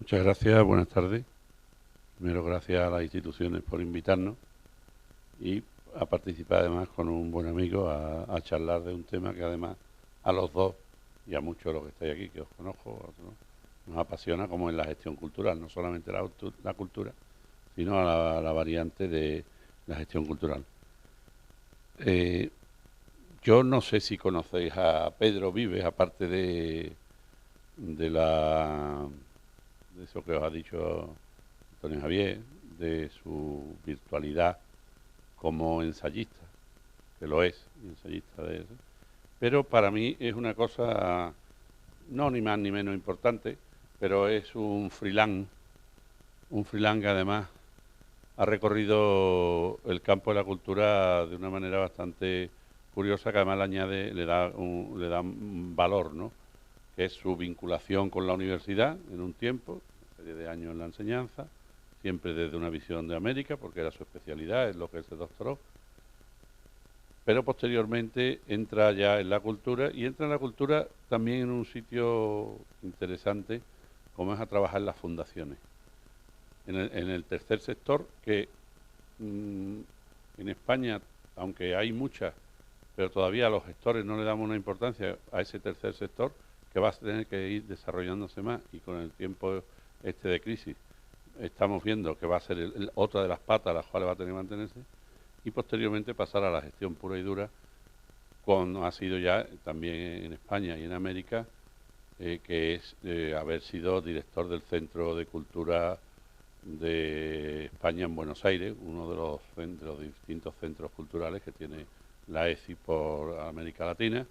Muchas gracias, buenas tardes. Primero, gracias a las instituciones por invitarnos y a participar además con un buen amigo a charlar de un tema que además a los dos y a muchos de los que estáis aquí, que os conozco, a otros, nos apasiona, como es la gestión cultural, no solamente la cultura, sino a la variante de la gestión cultural. Eh, yo no sé si conocéis a Pedro Vives, aparte de la de eso que os ha dicho Antonio Javier, de su virtualidad como ensayista, que lo es, ensayista de eso. Pero para mí es una cosa, no ni más ni menos importante, pero es un freelance que además ha recorrido el campo de la cultura de una manera bastante curiosa, que además le añade, le da un valor, ¿no? Que es su vinculación con la universidad en un tiempo, una serie de años en la enseñanza, siempre desde una visión de América, porque era su especialidad, es lo que él se doctoró, pero posteriormente entra ya en la cultura, y entra en la cultura también en un sitio interesante, como es a trabajar en las fundaciones, en el tercer sector, que en España, aunque hay muchas, pero todavía a los gestores no le damos una importancia a ese tercer sector, que va a tener que ir desarrollándose más, y con el tiempo este de crisis estamos viendo que va a ser otra de las patas a las cuales va a tener que mantenerse, y posteriormente pasar a la gestión pura y dura, como ha sido ya también en España y en América, que es haber sido director del Centro de Cultura de España en Buenos Aires, uno de los distintos centros culturales que tiene la ECI por América Latina,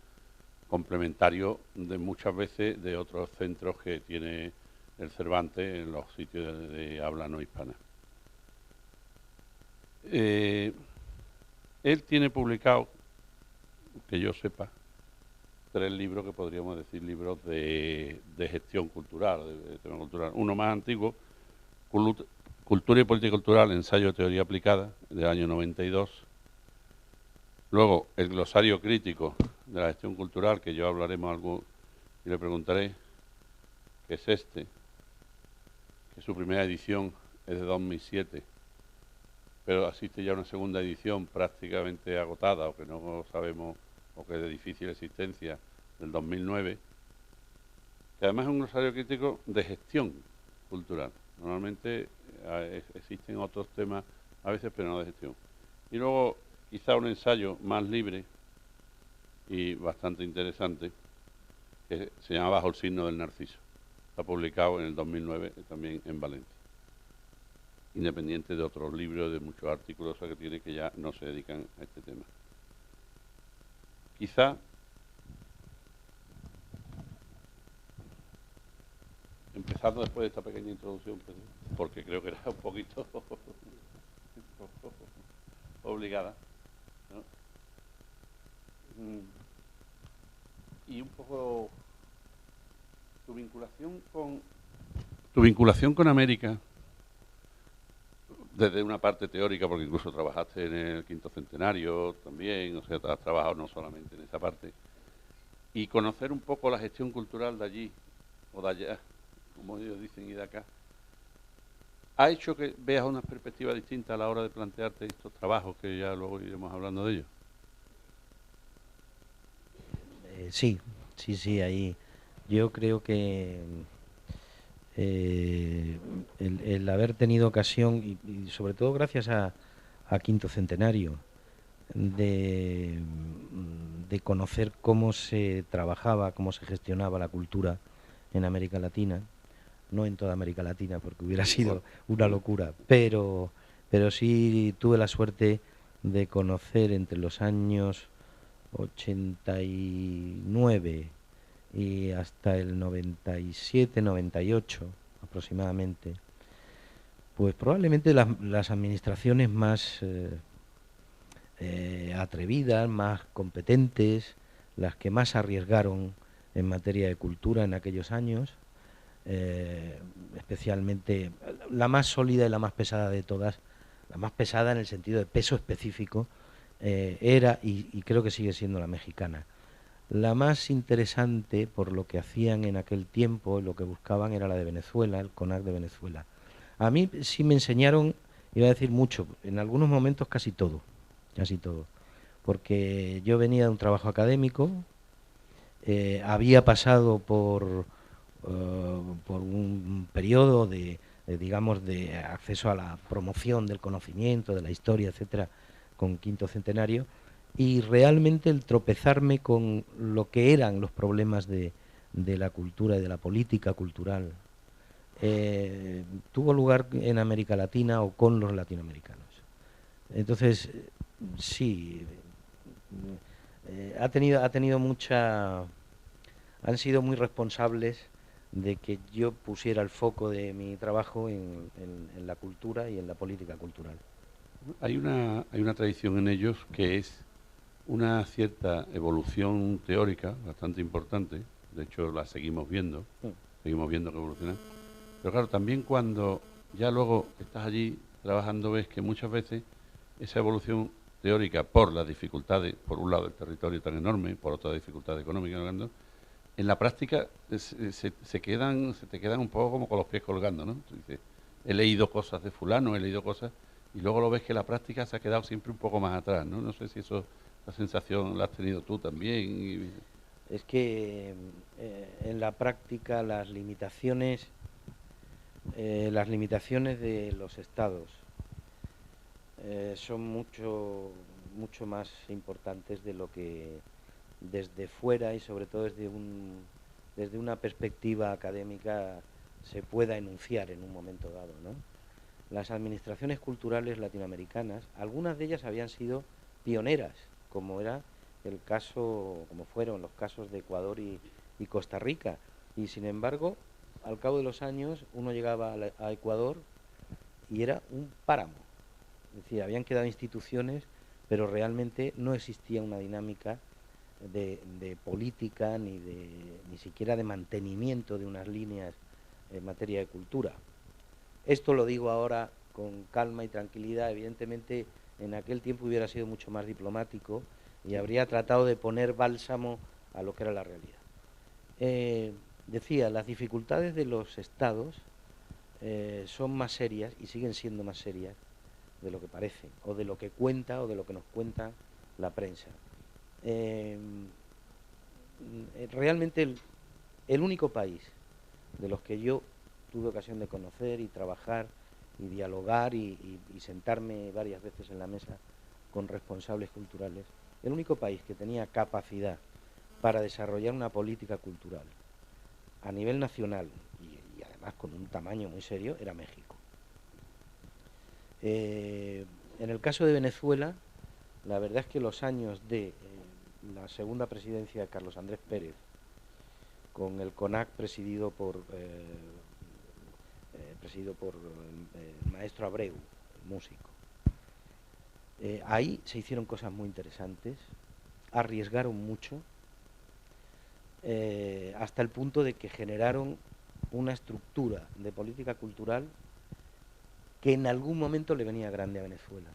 complementario de muchas veces de otros centros que tiene el Cervantes en los sitios de habla no hispana. Él tiene publicado, que yo sepa, 3 libros que podríamos decir libros de gestión cultural, de tema cultural. Uno más antiguo, Cultura y Política Cultural, ensayo de teoría aplicada, del año 92. Luego, el glosario crítico de la gestión cultural, que yo hablaremos algo y le preguntaré, que es este, que su primera edición es de 2007, pero existe ya una segunda edición prácticamente agotada, o que no sabemos, o que es de difícil existencia, del 2009, que además es un glosario crítico de gestión cultural. Normalmente existen otros temas a veces, pero no de gestión. Y luego quizá un ensayo más libre y bastante interesante, que se llama Bajo el signo del narciso. Está publicado en el 2009 también en Valencia, independiente de otros libros, de muchos artículos que tiene, que ya no se dedican a este tema. Quizá, empezando después de esta pequeña introducción, porque creo que era un poquito obligada, ¿no? Y un poco tu vinculación con América, desde una parte teórica, porque incluso trabajaste en el quinto centenario también, o sea, has trabajado no solamente en esa parte, y conocer un poco la gestión cultural de allí, o de allá, como ellos dicen, y de acá, ha hecho que veas una perspectiva distinta a la hora de plantearte estos trabajos, que ya luego iremos hablando de ellos. Sí, sí, sí, ahí yo creo que el haber tenido ocasión, y sobre todo gracias a Quinto Centenario, de conocer cómo se trabajaba, cómo se gestionaba la cultura en América Latina, no en toda América Latina porque hubiera Igual. sido una locura, pero sí tuve la suerte de conocer entre los años 89 y hasta el 97, 98 aproximadamente, pues probablemente las administraciones más atrevidas, más competentes, las que más arriesgaron en materia de cultura en aquellos años, especialmente la más sólida y la más pesada de todas, la más pesada en el sentido de peso específico, era y creo que sigue siendo la mexicana. La más interesante por lo que hacían en aquel tiempo y lo que buscaban era la de Venezuela, el CONAC de Venezuela. A mí sí me enseñaron, iba a decir mucho, en algunos momentos casi todo, porque yo venía de un trabajo académico, había pasado por un periodo digamos, de acceso a la promoción del conocimiento, de la historia, etcétera, con Quinto Centenario, y realmente el tropezarme con lo que eran los problemas de la cultura y de la política cultural tuvo lugar en América Latina o con los latinoamericanos. Entonces, sí, ha tenido mucha, han sido muy responsables de que yo pusiera el foco de mi trabajo en la cultura y en la política cultural. Hay una tradición en ellos que es una cierta evolución teórica bastante importante, de hecho la seguimos viendo que evoluciona, pero claro, también cuando ya luego estás allí trabajando ves que muchas veces esa evolución teórica por las dificultades, por un lado el territorio tan enorme, por otra dificultades económicas, en la práctica se te quedan un poco como con los pies colgando, ¿no? Tú dices, he leído cosas de fulano, he leído cosas, y luego lo ves que la práctica se ha quedado siempre un poco más atrás, ¿no? No sé si eso, la sensación la has tenido tú también. Es que en la práctica las limitaciones de los estados son mucho más importantes de lo que desde fuera y sobre todo desde una perspectiva académica se pueda enunciar en un momento dado, ¿no? Las administraciones culturales latinoamericanas, algunas de ellas habían sido pioneras, como era el caso, como fueron los casos de Ecuador y Costa Rica, y sin embargo, al cabo de los años, uno llegaba a Ecuador y era un páramo. Es decir, habían quedado instituciones, pero realmente no existía una dinámica de política ni siquiera de mantenimiento de unas líneas en materia de cultura. Esto lo digo ahora con calma y tranquilidad. Evidentemente, en aquel tiempo hubiera sido mucho más diplomático y habría tratado de poner bálsamo a lo que era la realidad. Decía, las dificultades de los estados son más serias y siguen siendo más serias de lo que parece, o de lo que cuenta, o de lo que nos cuenta la prensa. Realmente el único país de los que yo tuve ocasión de conocer y trabajar y dialogar y sentarme varias veces en la mesa con responsables culturales, el único país que tenía capacidad para desarrollar una política cultural a nivel nacional y además con un tamaño muy serio era México. En el caso de Venezuela, la verdad es que los años de la segunda presidencia de Carlos Andrés Pérez, con el CONAC presidido por el maestro Abreu, el músico, ahí se hicieron cosas muy interesantes, arriesgaron mucho, hasta el punto de que generaron una estructura de política cultural que en algún momento le venía grande a Venezuela.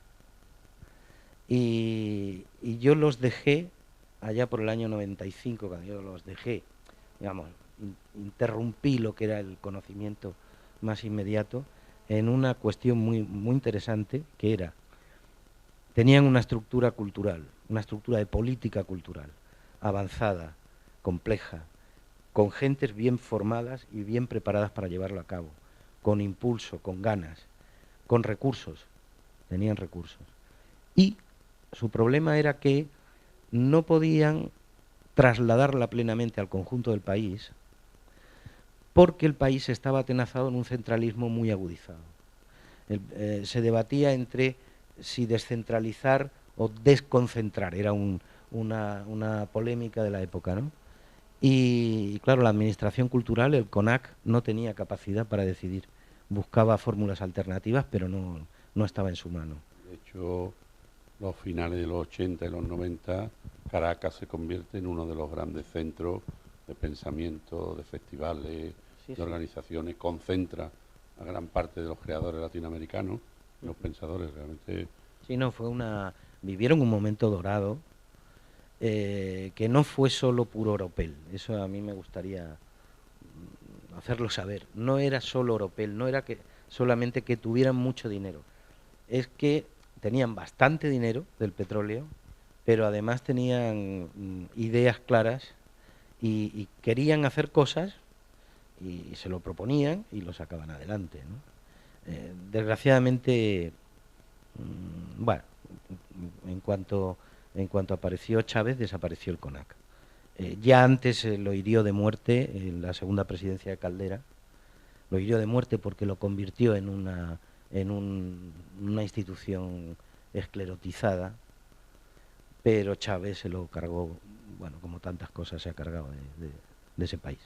Y yo los dejé allá por el año 95, cuando yo los dejé, digamos, interrumpí lo que era el conocimiento más inmediato en una cuestión muy interesante, que era, tenían una estructura cultural, una estructura de política cultural, avanzada, compleja, con gentes bien formadas y bien preparadas para llevarlo a cabo, con impulso, con ganas, con recursos, tenían recursos. Y su problema era que no podían trasladarla plenamente al conjunto del país porque el país estaba atenazado en un centralismo muy agudizado. Se debatía entre si descentralizar o desconcentrar, era una polémica de la época, ¿no? Y claro, la administración cultural, el CONAC, no tenía capacidad para decidir. Buscaba fórmulas alternativas, pero no estaba en su mano. De hecho, los finales de los 80 y los 90, Caracas se convierte en uno de los grandes centros de pensamiento, de festivales, de organizaciones, concentra a gran parte de los creadores latinoamericanos, los pensadores realmente. Sí, no, vivieron un momento dorado que no fue solo puro oropel. Eso a mí me gustaría hacerlo saber. No era solo oropel, no era que solamente que tuvieran mucho dinero. Es que tenían bastante dinero del petróleo, pero además tenían ideas claras y querían hacer cosas y se lo proponían y lo sacaban adelante, ¿no? Desgraciadamente, bueno, en cuanto, en cuanto apareció Chávez, desapareció el CONAC. Ya antes lo hirió de muerte en la segunda presidencia de Caldera, lo hirió de muerte porque lo convirtió en una institución esclerotizada, pero Chávez se lo cargó, bueno, como tantas cosas se ha cargado de ese país.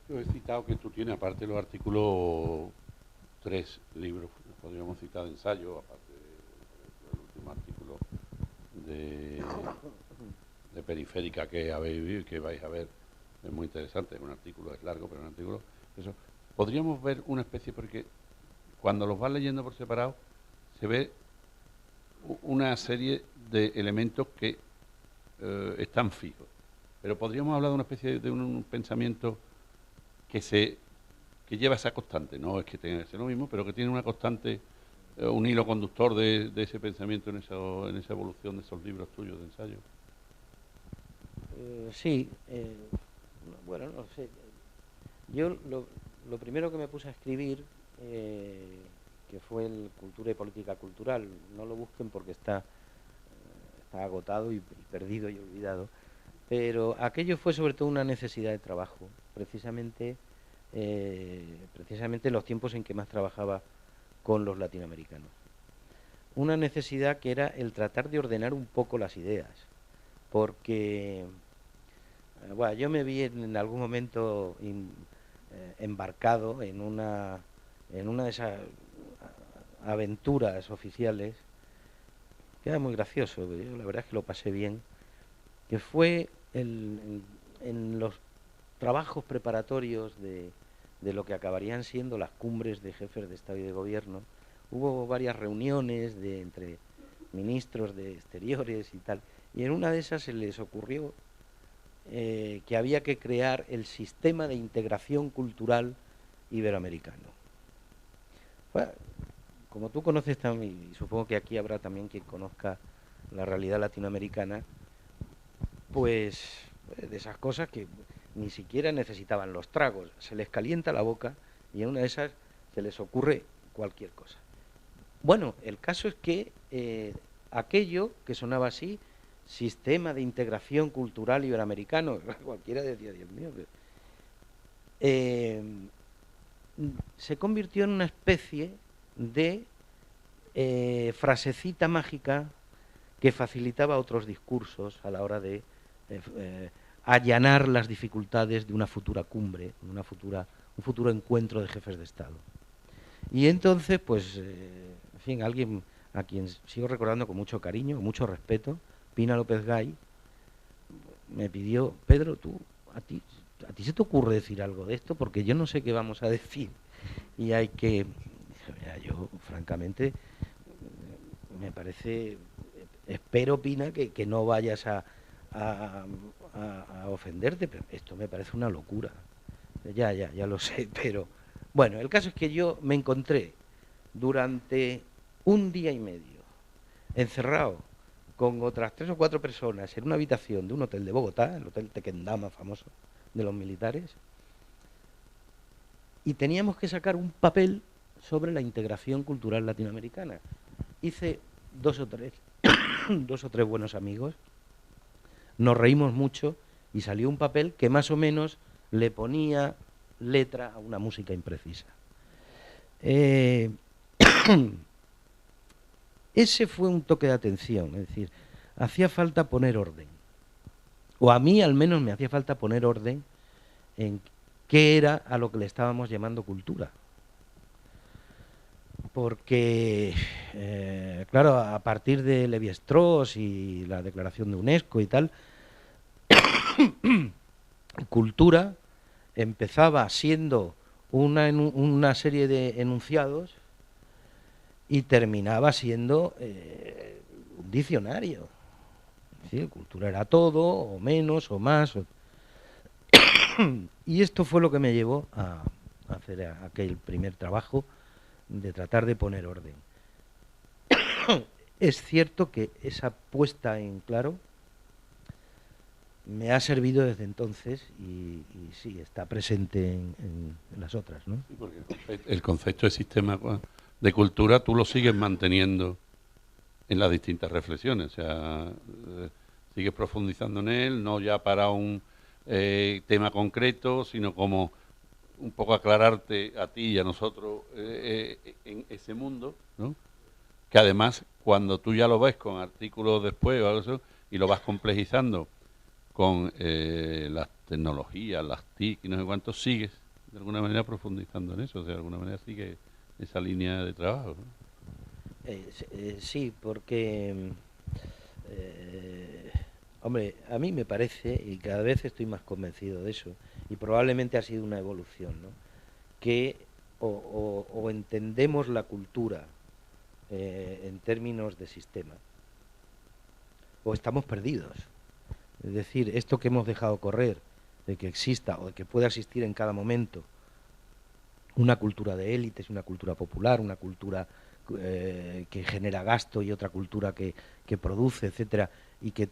Yo he citado que tú tienes, aparte de los artículos, 3 libros, podríamos citar de ensayo, aparte del último artículo de Periférica que habéis visto y que vais a ver, es muy interesante, un artículo es largo, pero un artículo, eso. Podríamos ver una especie, porque cuando los vas leyendo por separado, se ve una serie de elementos que están fijos. Pero podríamos hablar de una especie de un pensamiento que lleva esa constante, no es que tenga que ser lo mismo, pero que tiene una constante, un hilo conductor de ese pensamiento en esa evolución de esos libros tuyos de ensayo. Sí, bueno, no sé. Yo lo primero que me puse a escribir, que fue el Cultura y Política Cultural, no lo busquen porque está agotado y perdido y olvidado, pero aquello fue sobre todo una necesidad de trabajo, precisamente en los tiempos en que más trabajaba con los latinoamericanos. Una necesidad que era el tratar de ordenar un poco las ideas, porque bueno, yo me vi en algún momento embarcado en una de esas aventuras oficiales, que era muy gracioso, yo la verdad es que lo pasé bien, que fue en los trabajos preparatorios de lo que acabarían siendo las cumbres de jefes de Estado y de Gobierno. Hubo varias reuniones entre ministros de Exteriores y tal, y en una de esas se les ocurrió que había que crear el sistema de integración cultural iberoamericano. Bueno, como tú conoces también, y supongo que aquí habrá también quien conozca la realidad latinoamericana, pues de esas cosas que ni siquiera necesitaban los tragos, se les calienta la boca y en una de esas se les ocurre cualquier cosa. Bueno, el caso es que aquello que sonaba así, sistema de integración cultural iberoamericano, cualquiera decía, Dios mío, se convirtió en una especie de frasecita mágica que facilitaba otros discursos a la hora de allanar las dificultades de una futura cumbre, un futuro encuentro de jefes de Estado. Y entonces, pues, en fin, alguien a quien sigo recordando con mucho cariño, con mucho respeto, Pina López Gay, me pidió, Pedro, a ti se te ocurre decir algo de esto, porque yo no sé qué vamos a decir. Y hay que, mira, yo francamente, me parece, espero, Pina, que no vayas a ofenderte, pero esto me parece una locura. Ya lo sé, pero bueno, el caso es que yo me encontré durante un día y medio encerrado con otras 3 o 4 personas en una habitación de un hotel de Bogotá, el Hotel Tequendama famoso de los militares, y teníamos que sacar un papel sobre la integración cultural latinoamericana. Hice 2 o 3 buenos amigos, nos reímos mucho y salió un papel que más o menos le ponía letra a una música imprecisa. Ese fue un toque de atención, es decir, hacía falta poner orden, o a mí al menos me hacía falta poner orden en qué era a lo que le estábamos llamando cultura. Porque, claro, a partir de Lévi-Strauss y la declaración de UNESCO y tal, cultura empezaba siendo una serie de enunciados y terminaba siendo un diccionario. ¿sí? Cultura era todo, o menos, o más. Y esto fue lo que me llevó a hacer aquel primer trabajo de tratar de poner orden. Es cierto que esa puesta en claro me ha servido desde entonces y sí, está presente en las otras, ¿no? Sí, porque el concepto de sistema de cultura tú lo sigues manteniendo en las distintas reflexiones, o sea, sigues profundizando en él, no ya para un tema concreto, sino como un poco aclararte a ti y a nosotros en ese mundo, ¿no? Que además cuando tú ya lo ves con artículos después o algo así, y lo vas complejizando con las tecnologías, las TIC y no sé cuánto, sigues de alguna manera profundizando en eso, o sea, de alguna manera sigue esa línea de trabajo, ¿no? Sí, porque, eh, hombre, a mí me parece, y cada vez estoy más convencido de eso, y probablemente ha sido una evolución, ¿no? Que o entendemos la cultura en términos de sistema, o estamos perdidos. Es decir, esto que hemos dejado correr, de que exista o de que pueda existir en cada momento una cultura de élites, una cultura popular, una cultura que genera gasto y otra cultura que produce, etcétera, y que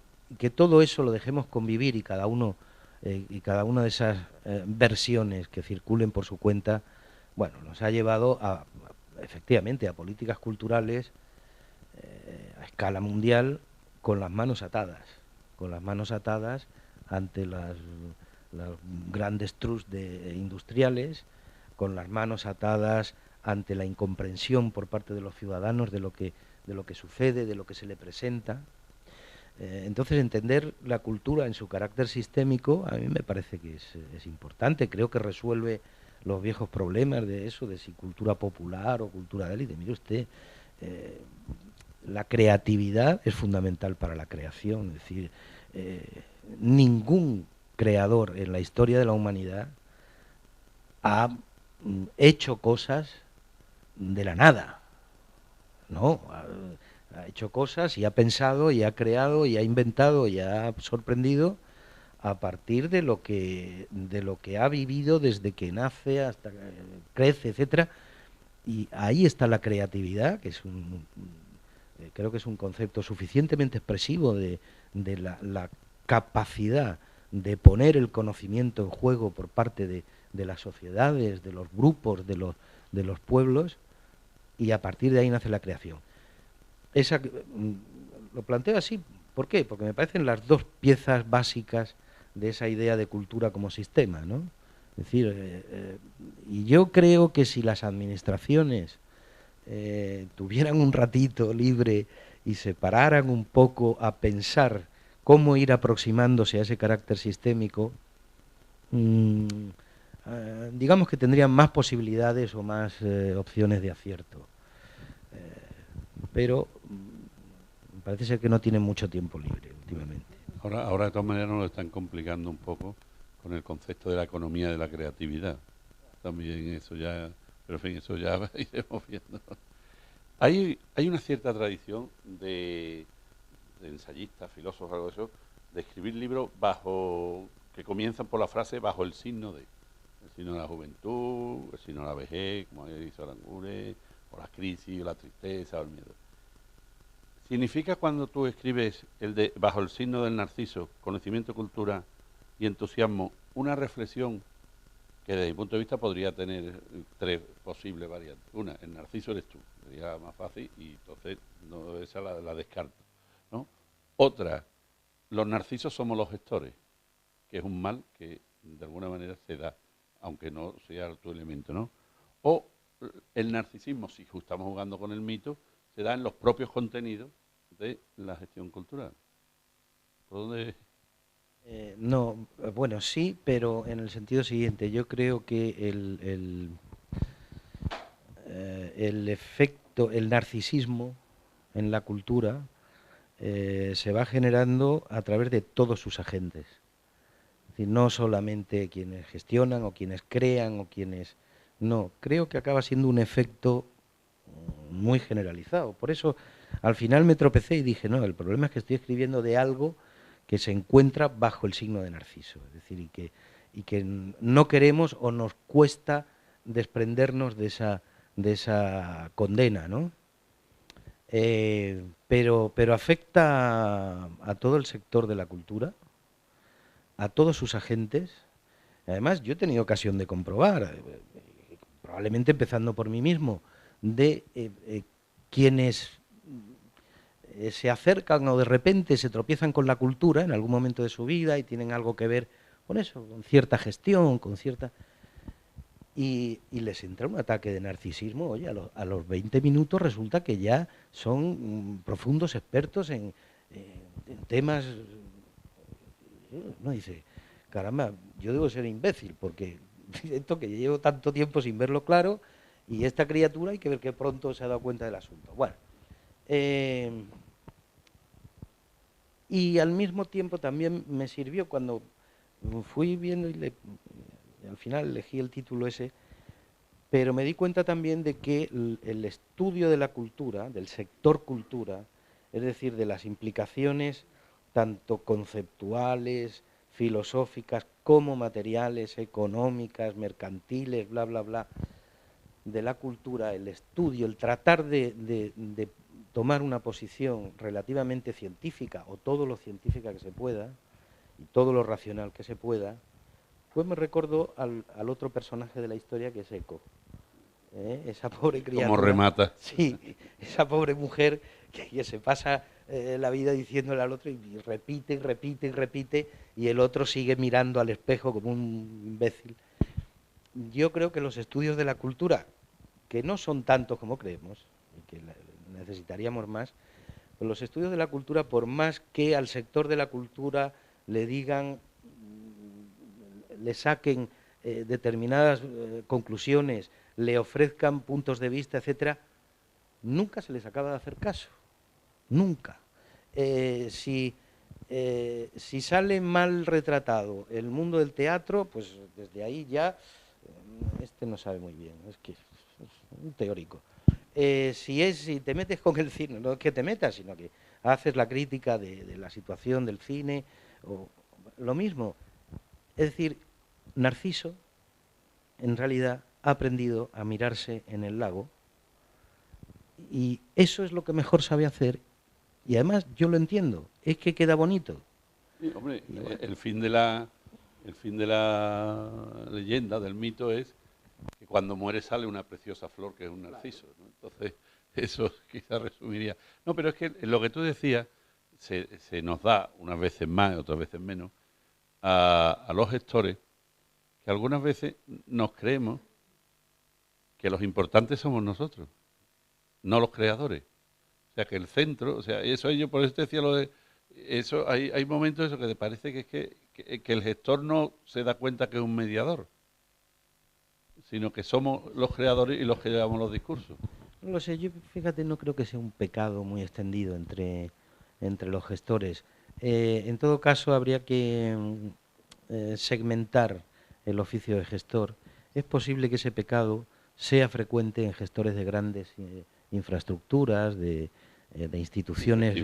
todo eso lo dejemos convivir y cada una de esas versiones que circulen por su cuenta, bueno, nos ha llevado efectivamente a políticas culturales a escala mundial con las manos atadas, ante las grandes trusts industriales, con las manos atadas ante la incomprensión por parte de los ciudadanos de lo que sucede, de lo que se le presenta. Entonces, entender la cultura en su carácter sistémico a mí me parece que es importante. Creo que resuelve los viejos problemas de eso, de si cultura popular o cultura de élite. Mire usted, eh, la creatividad es fundamental para la creación. Es decir, ningún creador en la historia de la humanidad ha hecho cosas de la nada, ¿no? Ha hecho cosas y ha pensado y ha creado y ha inventado y ha sorprendido a partir de lo que ha vivido desde que nace hasta que crece, etcétera. Y ahí está la creatividad, que creo que es un concepto suficientemente expresivo de la capacidad de poner el conocimiento en juego por parte de las sociedades, de los grupos, de los pueblos, y a partir de ahí nace la creación. Lo planteo así, ¿por qué? Porque me parecen las dos piezas básicas de esa idea de cultura como sistema, ¿no? Es decir, y yo creo que si las administraciones tuvieran un ratito libre y se pararan un poco a pensar cómo ir aproximándose a ese carácter sistémico, mmm, digamos que tendrían más posibilidades o más opciones de acierto. Pero parece ser que no tienen mucho tiempo libre últimamente. Ahora de todas maneras nos lo están complicando un poco con el concepto de la economía de la creatividad. También eso ya, pero en fin, eso ya iremos viendo. Hay una cierta tradición de ensayistas, filósofos, algo de eso, de escribir libros que comienzan por la frase bajo el signo de. El signo de la juventud, el signo de la vejez, como dice Aranguren, o la crisis, o la tristeza, o el miedo. ¿Significa cuando tú escribes bajo el signo del narciso, conocimiento, cultura y entusiasmo, una reflexión que desde mi punto de vista podría tener tres posibles variantes? Una, el narciso eres tú, sería más fácil y entonces no, esa la descarto, ¿no? Otra, los narcisos somos los gestores, que es un mal que de alguna manera se da, aunque no sea tu elemento, ¿no? O el narcisismo, si estamos jugando con el mito, se da en los propios contenidos de la gestión cultural. ¿Por dónde? No, bueno, sí, pero en el sentido siguiente. Yo creo que el efecto, el narcisismo en la cultura se va generando a través de todos sus agentes. Es decir, no solamente quienes gestionan o quienes crean o quienes... No, creo que acaba siendo un efecto muy generalizado. Por eso al final me tropecé y dije, no, el problema es que estoy escribiendo de algo que se encuentra bajo el signo de Narciso, es decir, y que no queremos o nos cuesta desprendernos de esa condena, ¿no? Pero afecta a todo el sector de la cultura, a todos sus agentes. Además, yo he tenido ocasión de comprobar, probablemente empezando por mí mismo, de quienes se acercan o de repente se tropiezan con la cultura en algún momento de su vida y tienen algo que ver con eso, con cierta gestión, con cierta... Y les entra un ataque de narcisismo. Oye, a los 20 minutos resulta que ya son profundos expertos en temas... No dice, caramba, yo debo ser imbécil, porque esto que llevo tanto tiempo sin verlo claro, y esta criatura hay que ver que pronto se ha dado cuenta del asunto. Bueno, y al mismo tiempo también me sirvió cuando fui viendo y al final elegí el título ese, pero me di cuenta también de que el estudio de la cultura, del sector cultura, es decir, de las implicaciones tanto conceptuales, filosóficas, como materiales, económicas, mercantiles, bla, bla, bla, de la cultura, el estudio, el tratar de tomar una posición relativamente científica, o todo lo científica que se pueda, y todo lo racional que se pueda, pues me recordó al otro personaje de la historia, que es Eco. Esa pobre criatura. ¿Cómo remata? Sí, esa pobre mujer que se pasa la vida diciéndole al otro y repite y repite y repite, y el otro sigue mirando al espejo como un imbécil. Yo creo que los estudios de la cultura, que no son tantos como creemos, y que necesitaríamos más, pues los estudios de la cultura, por más que al sector de la cultura le digan, le saquen determinadas conclusiones, le ofrezcan puntos de vista, etcétera, nunca se les acaba de hacer caso. Nunca. Si sale mal retratado el mundo del teatro, pues desde ahí ya este no sabe muy bien, es que es un teórico. Si te metes con el cine, no es que te metas, sino que haces la crítica de la situación del cine, o lo mismo. Es decir, Narciso, en realidad, ha aprendido a mirarse en el lago, y eso es lo que mejor sabe hacer, y además yo lo entiendo, es que queda bonito. Sí, hombre, bueno, el fin de la leyenda, del mito, es que cuando muere sale una preciosa flor que es un narciso, ¿no? Entonces, eso quizás resumiría. No, pero es que lo que tú decías se nos da unas veces más, otras veces menos, a los gestores, que algunas veces nos creemos que los importantes somos nosotros, no los creadores. O sea, que el centro, o sea, eso yo por eso te decía lo de, eso hay momentos eso que te parece que es que el gestor no se da cuenta que es un mediador, sino que somos los creadores y los que llevamos los discursos. No lo sé, yo fíjate, no creo que sea un pecado muy extendido entre los gestores. En todo caso, habría que segmentar el oficio de gestor. Es posible que ese pecado sea frecuente en gestores de grandes infraestructuras, de instituciones,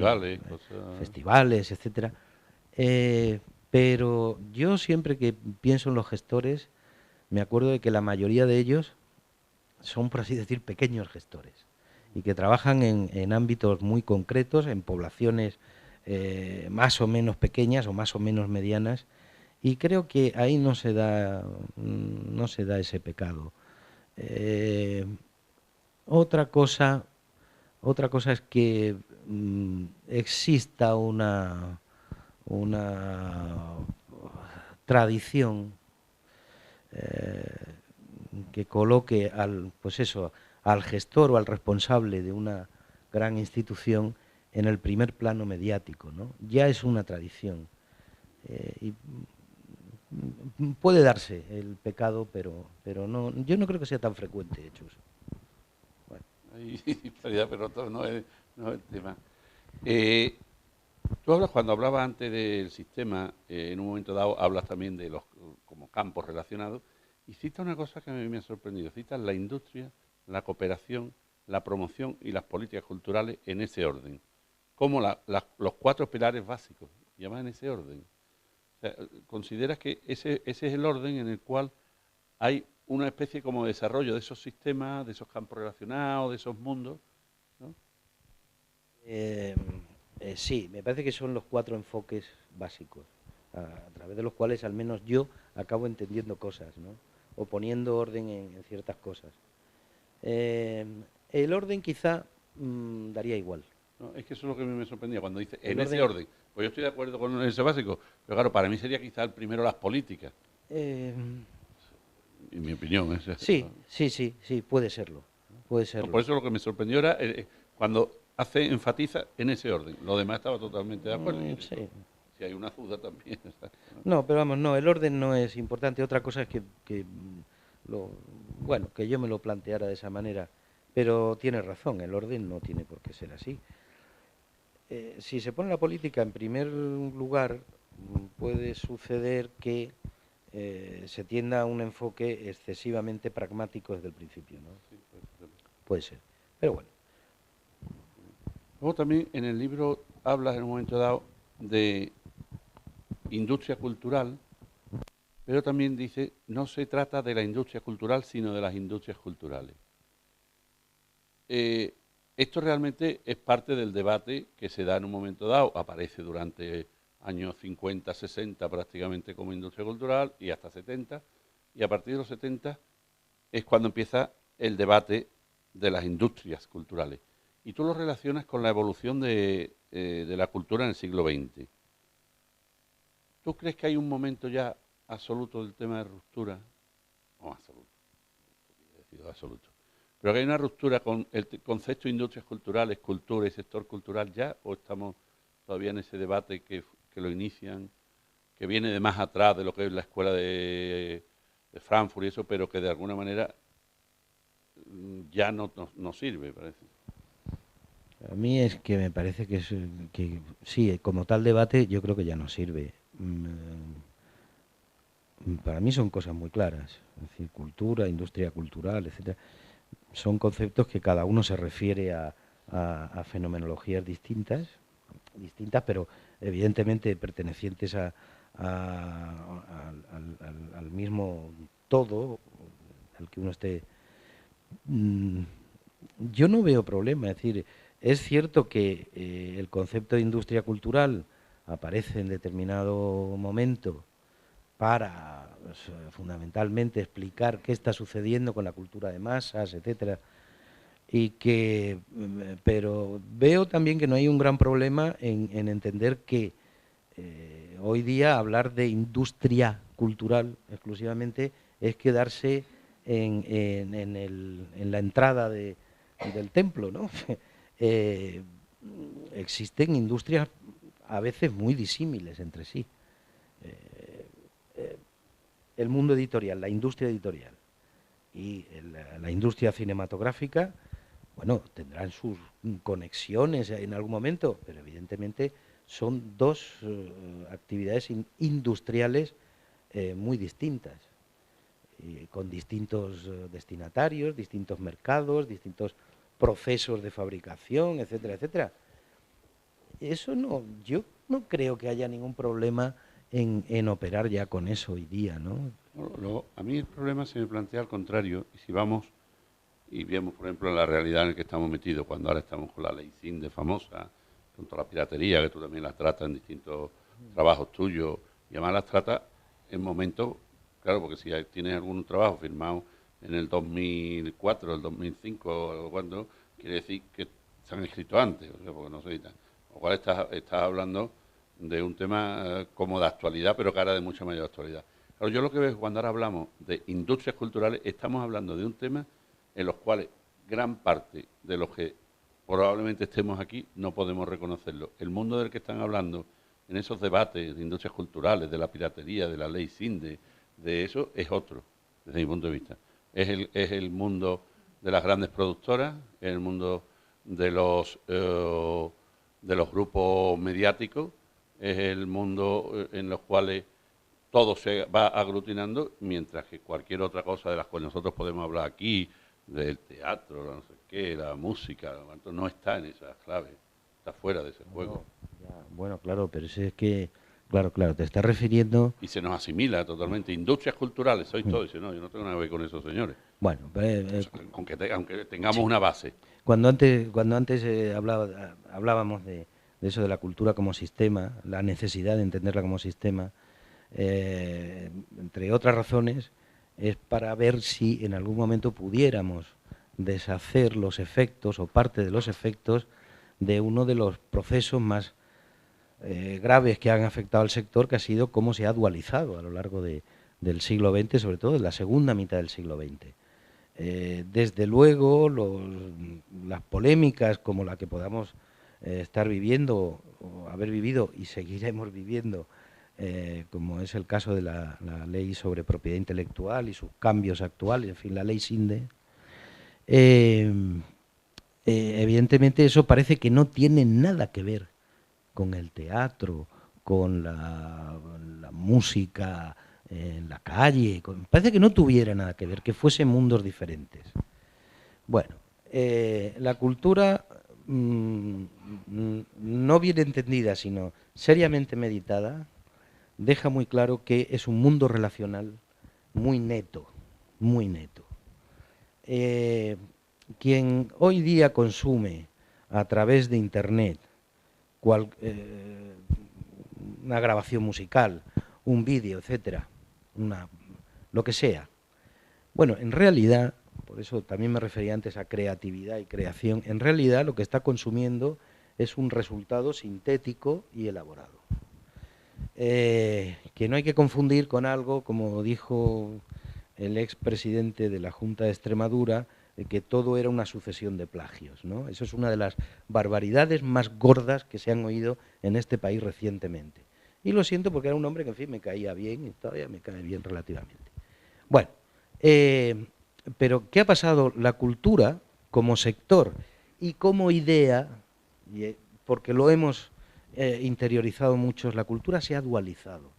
festivales, etcétera. Pero yo siempre que pienso en los gestores, me acuerdo de que la mayoría de ellos son, por así decir, pequeños gestores, y que trabajan en ámbitos muy concretos, en poblaciones más o menos pequeñas o más o menos medianas, y creo que ahí no se da ese pecado. Otra cosa es que exista una tradición que coloque al gestor o al responsable de una gran institución en el primer plano mediático, ¿no? Ya es una tradición. Y puede darse el pecado, pero no, yo no creo que sea tan frecuente, Chus. Bueno. Pero no es el tema. Tú hablas, cuando hablabas antes del sistema, en un momento dado hablas también de los como campos relacionados, y citas una cosa que a mí me ha sorprendido. Citas la industria, la cooperación, la promoción y las políticas culturales en ese orden, como los 4 pilares básicos y además en ese orden. O sea, ¿consideras que ese es el orden en el cual hay una especie como de desarrollo de esos sistemas, de esos campos relacionados, de esos mundos, ¿no? Eh, sí, me parece que son los cuatro enfoques básicos, a través de los cuales al menos yo acabo entendiendo cosas, ¿no? O poniendo orden en ciertas cosas. Eh, el orden quizá daría igual. ¿No? Es que eso es lo que a mí me sorprendía cuando dice El en ese orden, orden. Pues yo estoy de acuerdo con ese básico, pero claro, para mí sería quizá el primero las políticas, eh, en mi opinión. sí, sí, sí, sí, puede serlo, puede No, por serlo. eso lo que me sorprendió era cuando enfatiza en ese orden. Lo demás estaba totalmente de acuerdo. Y Sí. si hay una duda también. ¿No? No, pero vamos, no, el orden no es importante. Otra cosa es bueno, que yo me lo planteara de esa manera. Pero tiene razón, el orden no tiene por qué ser así. Si se pone la política en primer lugar, puede suceder que se tienda a un enfoque excesivamente pragmático desde el principio, ¿no? Sí, Puede ser. Pero bueno, luego también en el libro hablas en un momento dado de industria cultural, pero también dice no se trata de la industria cultural, sino de las industrias culturales. Eh, Esto realmente es parte del debate que se da en un momento dado, aparece durante años 50, 60 prácticamente como industria cultural y hasta 70, y a partir de los 70 es cuando empieza el debate de las industrias culturales. Y tú lo relacionas con la evolución de la cultura en el siglo XX. ¿Tú crees que hay un momento ya absoluto del tema de ruptura? No absoluto, he decidido absoluto. ¿Pero que hay una ruptura con el concepto de industrias culturales, cultura y sector cultural ya? ¿O estamos todavía en ese debate que lo inician, que viene de más atrás de lo que es la escuela de Frankfurt y eso, pero que de alguna manera ya no sirve, parece? a mí es que me parece que sí, como tal debate yo creo que ya no sirve. Para mí son cosas muy claras, es decir, cultura, industria cultural, etcétera. Son conceptos que cada uno se refiere a fenomenologías distintas, pero evidentemente pertenecientes al mismo todo al que uno esté. Mm, yo no veo problema, es decir, es cierto que el concepto de industria cultural aparece en determinado momento para fundamentalmente explicar qué está sucediendo con la cultura de masas, etcétera, pero veo también que no hay un gran problema en entender que hoy día hablar de industria cultural exclusivamente es quedarse en la entrada del templo, ¿no? Eh, existen industrias a veces muy disímiles entre sí. Eh, eh, el mundo editorial, la industria editorial y la industria cinematográfica, bueno, tendrán sus conexiones en algún momento, pero evidentemente son dos actividades industriales muy distintas, con distintos destinatarios, distintos mercados, distintos procesos de fabricación, etcétera, etcétera. Eso no, yo no creo que haya ningún problema en operar ya con eso hoy día, ¿no? A mí el problema se me plantea al contrario, y si vamos y vemos, por ejemplo, la realidad en la que estamos metidos, cuando ahora estamos con la ley CINDE famosa, con toda la piratería, que tú también la tratas en distintos trabajos tuyos, y además las tratas en momentos, claro, porque si tienes algún trabajo firmado en el 2004, el 2005, o cuando, quiere decir que se han escrito antes, o sea, porque no se editan. Lo cual estás hablando de un tema como de actualidad, pero que ahora de mucha mayor actualidad. Claro, yo lo que veo es que cuando ahora hablamos de industrias culturales, estamos hablando de un tema en los cuales gran parte de los que probablemente estemos aquí no podemos reconocerlo. El mundo del que están hablando en esos debates de industrias culturales, de la piratería, de la ley CINDE, de eso es otro, desde mi punto de vista. Es el mundo de las grandes productoras, es el mundo de los grupos mediáticos, es el mundo en los cuales todo se va aglutinando, mientras que cualquier otra cosa de las cuales nosotros podemos hablar aquí, del teatro, no sé qué, la música, no está en esas claves. está fuera de ese juego. No, ya, bueno, claro, pero si es que, claro, te estás refiriendo... Y se nos asimila totalmente. Industrias culturales, sois Mm. todo. Dice, no, yo no tengo nada que ver con esos señores. Bueno, Aunque tengamos sí. una base. Cuando antes hablábamos de eso de la cultura como sistema, la necesidad de entenderla como sistema, entre otras razones, es para ver si en algún momento pudiéramos deshacer los efectos o parte de los efectos de uno de los procesos más graves que han afectado al sector, que ha sido cómo se ha dualizado a lo largo del siglo XX, sobre todo en la segunda mitad del siglo XX. Desde luego, las polémicas como la que podamos estar viviendo o haber vivido y seguiremos viviendo, como es el caso de la ley sobre propiedad intelectual y sus cambios actuales, en fin, la ley Sinde, eh, evidentemente eso parece que no tiene nada que ver con el teatro, con la música en la calle, parece que no tuviera nada que ver, que fuesen mundos diferentes. Bueno, la cultura no bien entendida, sino seriamente meditada, deja muy claro que es un mundo relacional muy neto, muy neto. Quien hoy día consume a través de Internet una grabación musical, un vídeo, etcétera, lo que sea. Bueno, en realidad, por eso también me refería antes a creatividad y creación, en realidad lo que está consumiendo es un resultado sintético y elaborado. Que no hay que confundir con algo, como dijo el expresidente de la Junta de Extremadura, que todo era una sucesión de plagios, ¿no? Eso es una de las barbaridades más gordas que se han oído en este país recientemente. Y lo siento porque era un hombre que, en fin, me caía bien y todavía me cae bien relativamente. Bueno, pero ¿qué ha pasado? La cultura como sector y como idea, porque lo hemos interiorizado muchos, la cultura se ha dualizado.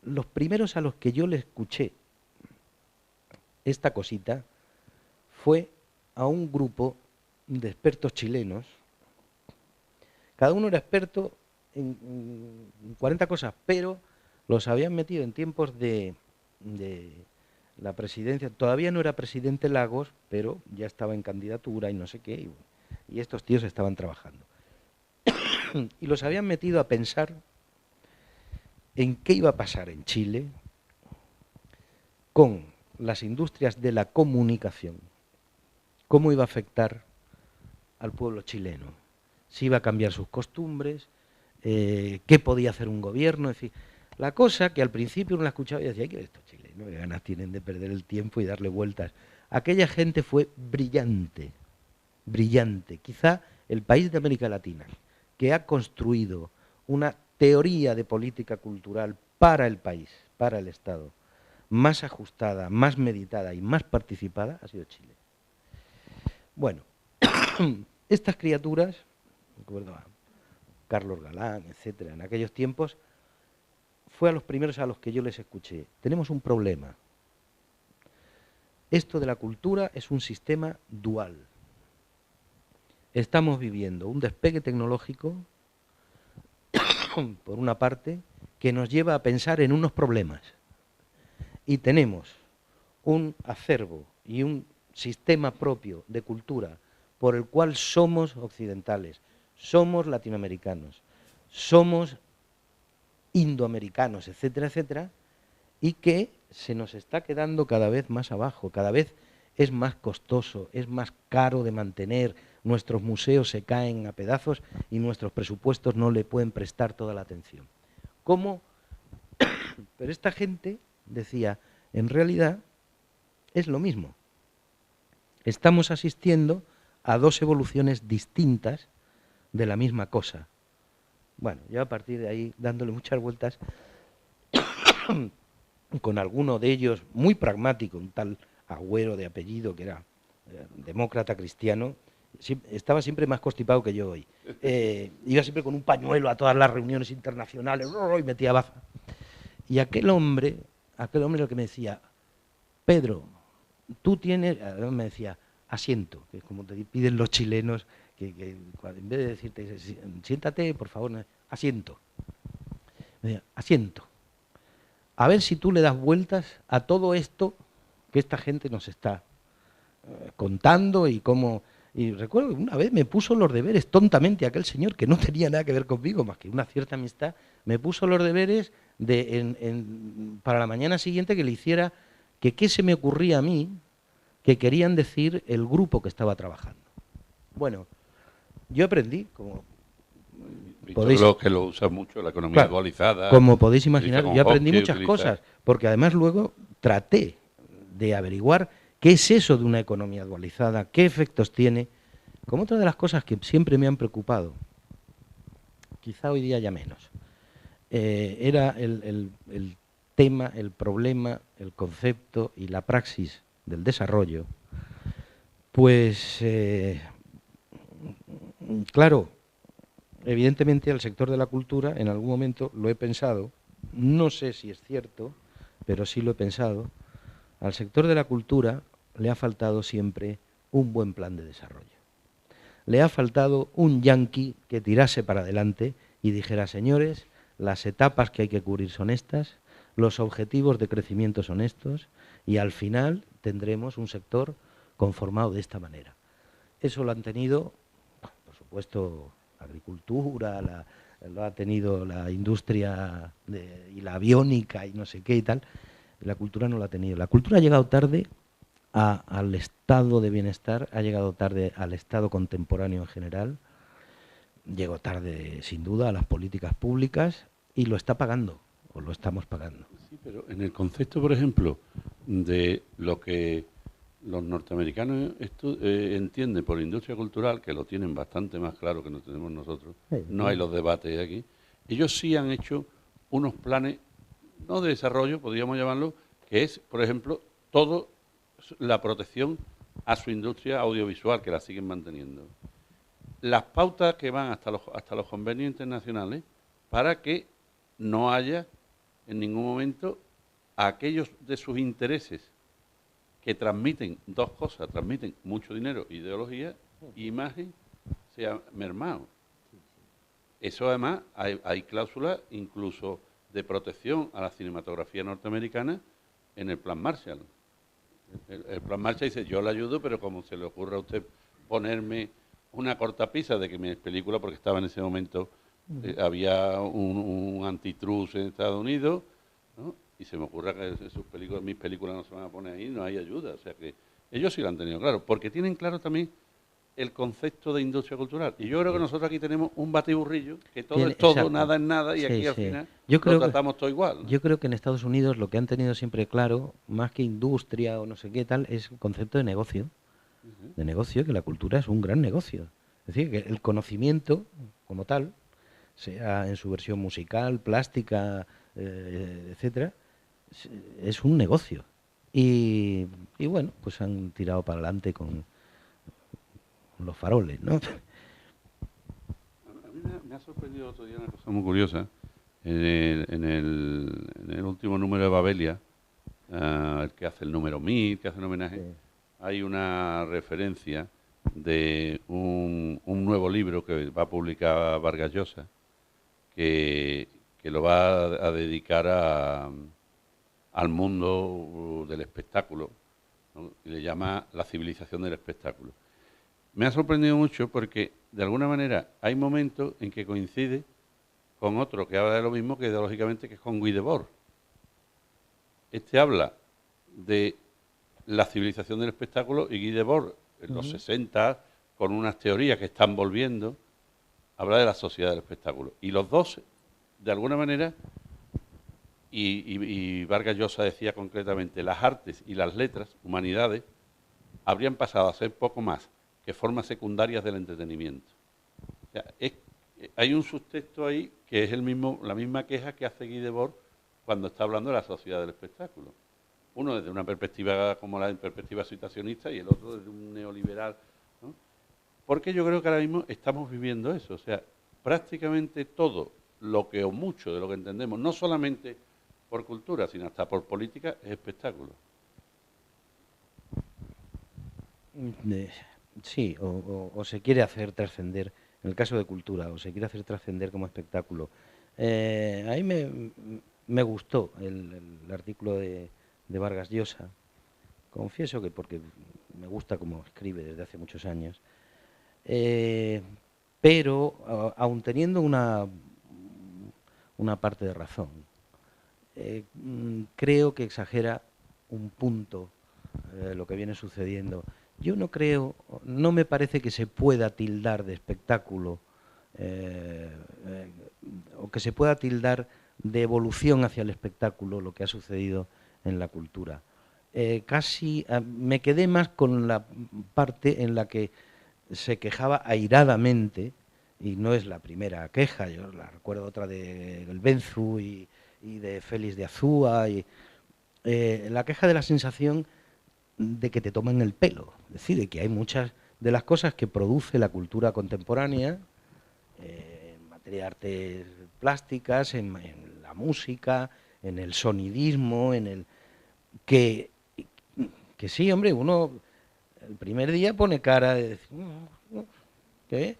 Los primeros a los que yo le escuché esta cosita fue a un grupo de expertos chilenos. Cada uno era experto en 40 cosas, pero los habían metido en tiempos de la presidencia. Todavía no era presidente Lagos, pero ya estaba en candidatura y no sé qué, y estos tíos estaban trabajando. Y los habían metido a pensar en qué iba a pasar en Chile con las industrias de la comunicación, cómo iba a afectar al pueblo chileno, si iba a cambiar sus costumbres, qué podía hacer un gobierno, es decir, la cosa que al principio uno la escuchaba y decía, ¿qué es estos chilenos? ¿Qué ganas tienen de perder el tiempo y darle vueltas? Aquella gente fue brillante, brillante, quizá el país de América Latina que ha construido una teoría de política cultural para el país, para el Estado, más ajustada, más meditada y más participada, ha sido Chile. Bueno, estas criaturas, recuerdo a Carlos Galán, etcétera, en aquellos tiempos, fue a los primeros a los que yo les escuché. Tenemos un problema. Esto de la cultura es un sistema dual. Estamos viviendo un despegue tecnológico, por una parte, que nos lleva a pensar en unos problemas. Y tenemos un acervo y un sistema propio de cultura por el cual somos occidentales, somos latinoamericanos, somos indoamericanos, etcétera, etcétera, y que se nos está quedando cada vez más abajo, cada vez es más costoso, es más caro de mantener, nuestros museos se caen a pedazos y nuestros presupuestos no le pueden prestar toda la atención. ¿Cómo? Pero esta gente decía, en realidad es lo mismo. Estamos asistiendo a dos evoluciones distintas de la misma cosa. Bueno, yo a partir de ahí, dándole muchas vueltas, con alguno de ellos muy pragmático, un tal Agüero de apellido, que era demócrata cristiano, estaba siempre más constipado que yo hoy. Iba siempre con un pañuelo a todas las reuniones internacionales y metía baza. Y aquel hombre lo que me decía, Pedro, tú tienes, me decía, asiento, que es como te piden los chilenos en vez de decirte, siéntate, por favor, asiento. Me decía, asiento. A ver si tú le das vueltas a todo esto que esta gente nos está contando y cómo... Y recuerdo que una vez me puso los deberes tontamente aquel señor que no tenía nada que ver conmigo, más que una cierta amistad, me puso los deberes para la mañana siguiente que le hiciera que qué se me ocurría a mí que querían decir el grupo que estaba trabajando. Bueno, yo aprendí, como podéis, que lo usa mucho, la economía dualizada. Como podéis imaginar, yo aprendí muchas cosas, porque además luego traté de averiguar qué es eso de una economía dualizada, qué efectos tiene, como otra de las cosas que siempre me han preocupado, quizá hoy día ya menos, era el tema, el problema, el concepto y la praxis del desarrollo. Pues, claro, evidentemente al sector de la cultura, en algún momento lo he pensado, no sé si es cierto, pero sí lo he pensado, al sector de la cultura le ha faltado siempre un buen plan de desarrollo. Le ha faltado un yanqui que tirase para adelante y dijera, señores, las etapas que hay que cubrir son estas, los objetivos de crecimiento son estos, y al final tendremos un sector conformado de esta manera. Eso lo han tenido, por supuesto, la agricultura, lo ha tenido la industria y la aviónica y no sé qué y tal. La cultura no la ha tenido. La cultura ha llegado tarde al estado de bienestar, ha llegado tarde al estado contemporáneo en general, llegó tarde sin duda a las políticas públicas y lo está pagando, o lo estamos pagando. Sí, pero en el concepto, por ejemplo, de lo que los norteamericanos entienden por industria cultural, que lo tienen bastante más claro que lo tenemos nosotros, no hay los debates aquí, ellos sí han hecho unos planes, no de desarrollo, podríamos llamarlo, que es, por ejemplo, todo la protección a su industria audiovisual, que la siguen manteniendo. Las pautas que van hasta los convenios internacionales para que no haya en ningún momento a aquellos de sus intereses que transmiten dos cosas, transmiten mucho dinero, ideología e imagen, sea mermado. Eso además hay cláusulas incluso de protección a la cinematografía norteamericana en el Plan Marshall. El Plan Marshall dice, yo le ayudo, pero como se le ocurra a usted ponerme una cortapisa de que mi película, porque estaba en ese momento, había un antitrust en Estados Unidos, ¿no? Y se me ocurra que mis películas no se van a poner ahí, no hay ayuda. O sea que ellos sí lo han tenido claro, porque tienen claro también el concepto de industria cultural. Y yo creo que nosotros aquí tenemos un batiburrillo, que todo es todo, exacto, nada es nada, y sí, aquí al final lo tratamos todo igual, ¿no? Yo creo que en Estados Unidos lo que han tenido siempre claro, más que industria o no sé qué tal, es el concepto de negocio. De negocio, que la cultura es un gran negocio. Es decir, que el conocimiento como tal, sea en su versión musical, plástica, etcétera, es un negocio. Y bueno, pues han tirado para adelante con los faroles, ¿no? A mí me ha sorprendido otro día una cosa muy curiosa. En el último número de Babelia, el que hace el número 1000, que hace el homenaje, sí, hay una referencia de un nuevo libro que va a publicar Vargas Llosa, que lo va a dedicar al mundo del espectáculo, ¿no? Y le llama La civilización del espectáculo. Me ha sorprendido mucho porque, de alguna manera, hay momentos en que coincide con otro que habla de lo mismo, que ideológicamente, que es con Guy Debord. Este habla de la civilización del espectáculo y Guy Debord, en los 60, con unas teorías que están volviendo, habla de la sociedad del espectáculo. Y los dos, de alguna manera, y Vargas Llosa decía concretamente, las artes y las letras, humanidades, habrían pasado a ser poco más que formas secundarias del entretenimiento. O sea, hay un subtexto ahí que es la misma queja que hace Guy Debord cuando está hablando de la sociedad del espectáculo. Uno desde una perspectiva como la perspectiva situacionista y el otro desde un neoliberal, ¿no? Porque yo creo que ahora mismo estamos viviendo eso. O sea, prácticamente todo lo que, o mucho de lo que entendemos, no solamente por cultura, sino hasta por política, es espectáculo. Sí, o se quiere hacer trascender, en el caso de cultura, o se quiere hacer trascender como espectáculo. Ahí me gustó el artículo de Vargas Llosa. Confieso que porque me gusta como escribe desde hace muchos años. Eh, pero, aun teniendo una parte de razón, creo que exagera un punto lo que viene sucediendo. Yo no creo, no me parece que se pueda tildar de espectáculo eh, eh, o que se pueda tildar de evolución hacia el espectáculo lo que ha sucedido en la cultura. Casi me quedé más con la parte en la que se quejaba airadamente, y no es la primera queja, yo la recuerdo otra de El Benzu y de Félix de Azúa, y la queja de la sensación de que te toman el pelo, es decir, de que hay muchas de las cosas que produce la cultura contemporánea, en materia de artes plásticas, en la música, en el sonidismo, en el que, que sí, hombre, uno el primer día pone cara de decir, ¿qué?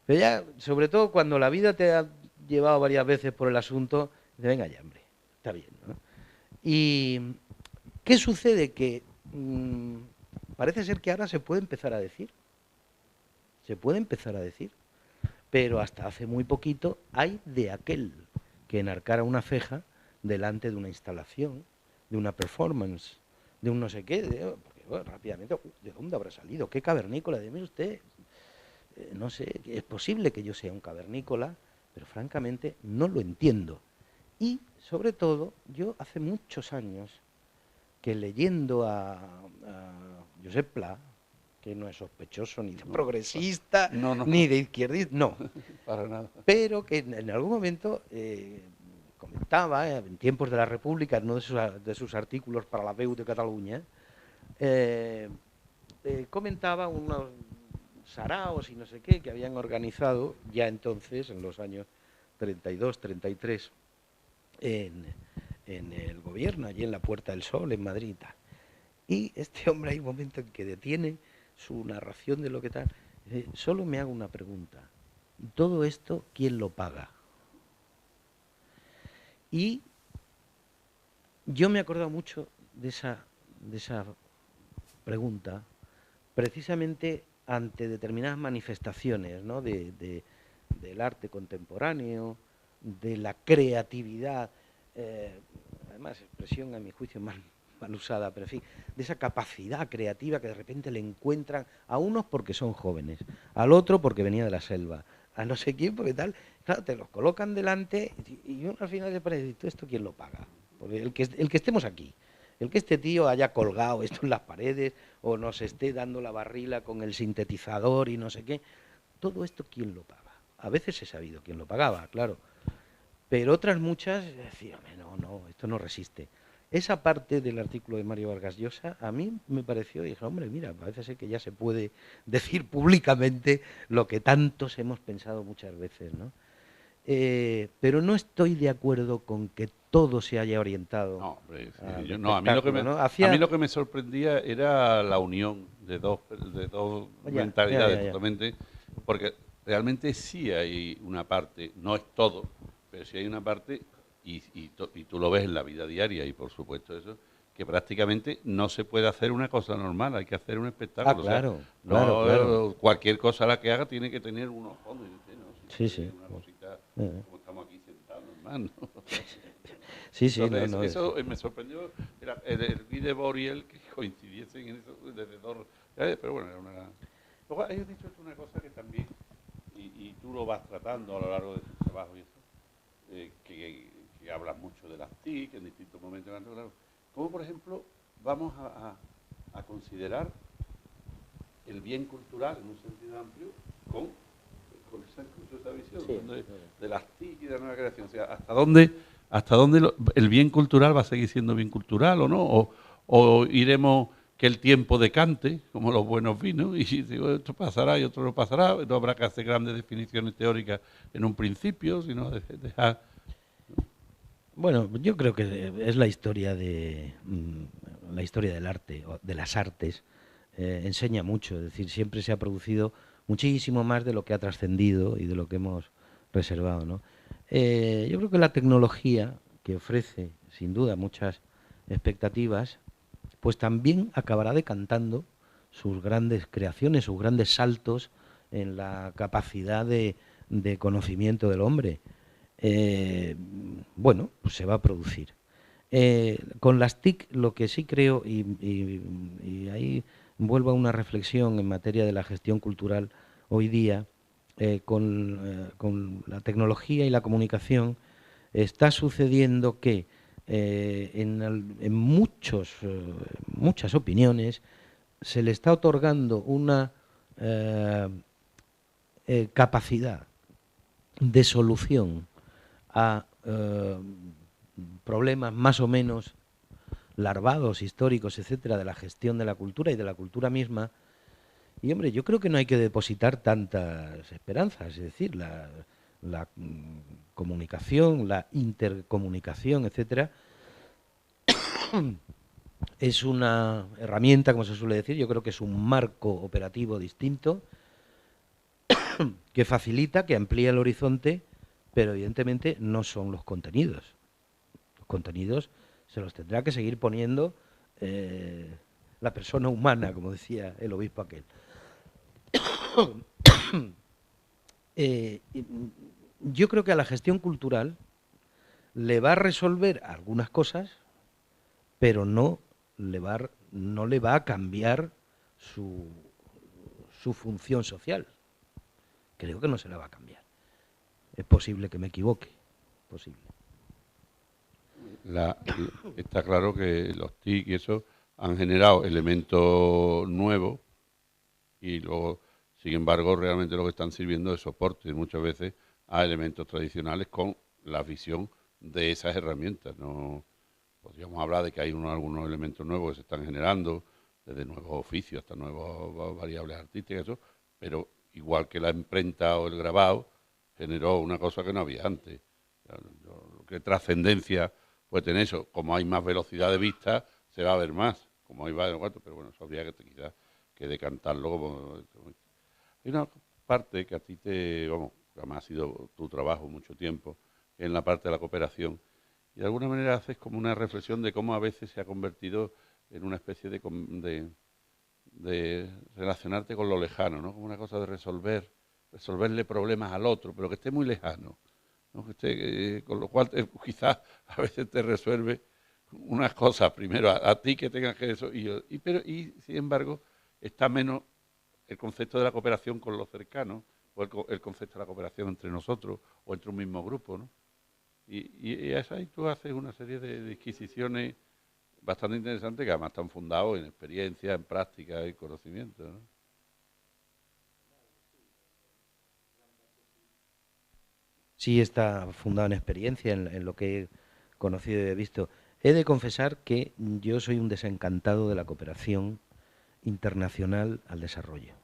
Pero ya, sobre todo cuando la vida te ha llevado varias veces por el asunto, dice, venga ya, hombre, está bien, ¿no? ¿Y qué sucede? Que parece ser que ahora se puede empezar a decir, se puede empezar a decir, pero hasta hace muy poquito hay de aquel que enarcara una ceja delante de una instalación, de una performance, de un no sé qué, porque bueno, rápidamente, ¿de dónde habrá salido? ¿Qué cavernícola? Dime usted, no sé, es posible que yo sea un cavernícola, pero francamente no lo entiendo. Y sobre todo, yo hace muchos años que leyendo a Josep Pla, que no es sospechoso ni de progresista, No, no, ni de izquierdista, no, para nada. pero que en algún momento comentaba, en tiempos de la República, en uno de sus artículos para la Veu de Cataluña, comentaba unos saraos y no sé qué que habían organizado ya entonces, en los años 32, 33, en el gobierno, allí en la Puerta del Sol, en Madrid y tal. Y este hombre hay un momento en que detiene su narración de lo que tal. Dice, solo me hago una pregunta. ¿Todo esto quién lo paga? Y yo me he acordado mucho de esa pregunta, precisamente ante determinadas manifestaciones, ¿no? Del arte contemporáneo, de la creatividad, además expresión a mi juicio mal usada, pero en fin, de esa capacidad creativa que de repente le encuentran a unos porque son jóvenes, al otro porque venía de la selva, a no sé quién porque tal, claro, te los colocan delante y uno al final se parece, ¿todo esto quién lo paga? Porque el que estemos aquí, el que este tío haya colgado esto en las paredes o nos esté dando la barrila con el sintetizador y no sé qué, todo esto ¿quién lo paga? A veces he sabido quién lo pagaba, claro, pero otras muchas decían, no, esto no resiste. Esa parte del artículo de Mario Vargas Llosa a mí me pareció, y dije, hombre, mira, parece ser que ya se puede decir públicamente lo que tantos hemos pensado muchas veces, ¿no? Pero no estoy de acuerdo con que todo se haya orientado No, hombre, al no, a mí lo que espectáculo, ¿no? a mí lo que me sorprendía era la unión de dos mentalidades Ya. totalmente, porque realmente sí hay una parte, no es todo, pero sí hay una parte, y tú lo ves en la vida diaria, y por supuesto eso, que prácticamente no se puede hacer una cosa normal, hay que hacer un Ah, espectáculo. O sea, claro, claro. no cualquier cosa la que haga tiene que tener unos fondos. Y dice, no, Sí, si sí. una cosita, como estamos aquí sentados, normal, ¿no? Sí, sí, no, Entonces, no. eso me sorprendió, el vídeo Boriel que coincidiesen en eso desde dos. Pero bueno, era una. Luego, has dicho una cosa que también, y tú lo vas tratando a lo largo de tu trabajo y eso, que hablas mucho de las TIC en distintos momentos. Como por ejemplo, vamos a considerar el bien cultural en un sentido amplio con esa visión Sí. de las TIC y de la nueva creación. O sea, hasta dónde el bien cultural va a seguir siendo bien cultural o no? O iremos que el tiempo decante, como los buenos vinos, y digo, esto pasará y otro no pasará, no habrá que hacer grandes definiciones teóricas en un principio, sino dejar. Bueno, yo creo que es la historia la historia del arte, o de las artes, enseña mucho, es decir, siempre se ha producido muchísimo más de lo que ha trascendido y de lo que hemos reservado, ¿no? Yo creo que la tecnología, que ofrece sin duda muchas expectativas, pues también acabará decantando sus grandes creaciones, sus grandes saltos en la capacidad de conocimiento del hombre. Eh, bueno, pues se va a producir. Con las TIC lo que sí creo, y ahí vuelvo a una reflexión en materia de la gestión cultural hoy día, con la tecnología y la comunicación, está sucediendo que en muchas opiniones se le está otorgando una eh, capacidad de solución a problemas más o menos larvados, históricos, etcétera, de la gestión de la cultura y de la cultura misma. Y hombre, yo creo que no hay que depositar tantas esperanzas, es decir, la comunicación, la intercomunicación, etcétera, es una herramienta, como se suele decir, yo creo que es un marco operativo distinto que facilita, que amplía el horizonte, pero evidentemente no son los contenidos. Los contenidos se los tendrá que seguir poniendo la persona humana, como decía el obispo aquel. eh, yo creo que a la gestión cultural le va a resolver algunas cosas, pero no le va a cambiar su, su función social. Creo que no se la va a cambiar. Es posible que me equivoque. Posible. Está claro que los TIC y eso han generado elementos nuevos y luego, sin embargo, realmente lo que están sirviendo es soporte muchas veces a elementos tradicionales con la visión de esas herramientas. No podríamos hablar de que hay algunos elementos nuevos que se están generando, desde nuevos oficios hasta nuevas variables artísticas, eso, pero igual que la imprenta o el grabado, generó una cosa que no había antes. ¿Qué trascendencia puede tener eso? Como hay más velocidad de vista, se va a ver más. Como hay varios cuatro, pero bueno, eso habría que quizás que decantarlo como... Hay una parte que a ti vamos, además ha sido tu trabajo mucho tiempo, en la parte de la cooperación, y de alguna manera haces como una reflexión de cómo a veces se ha convertido en una especie de relacionarte con lo lejano, ¿no? Como una cosa de resolverle problemas al otro, pero que esté muy lejano, ¿no? Que esté, con lo cual quizás a veces te resuelve unas cosas primero a ti que tengas que eso, y sin embargo está menos el concepto de la cooperación con los cercanos, o el concepto de la cooperación entre nosotros, o entre un mismo grupo, ¿no? Y eso ahí tú haces una serie de disquisiciones bastante interesantes que además están fundados en experiencia, en práctica y conocimiento, ¿no? Sí está fundado en experiencia, en lo que he conocido y he visto. He de confesar que yo soy un desencantado de la cooperación internacional al desarrollo,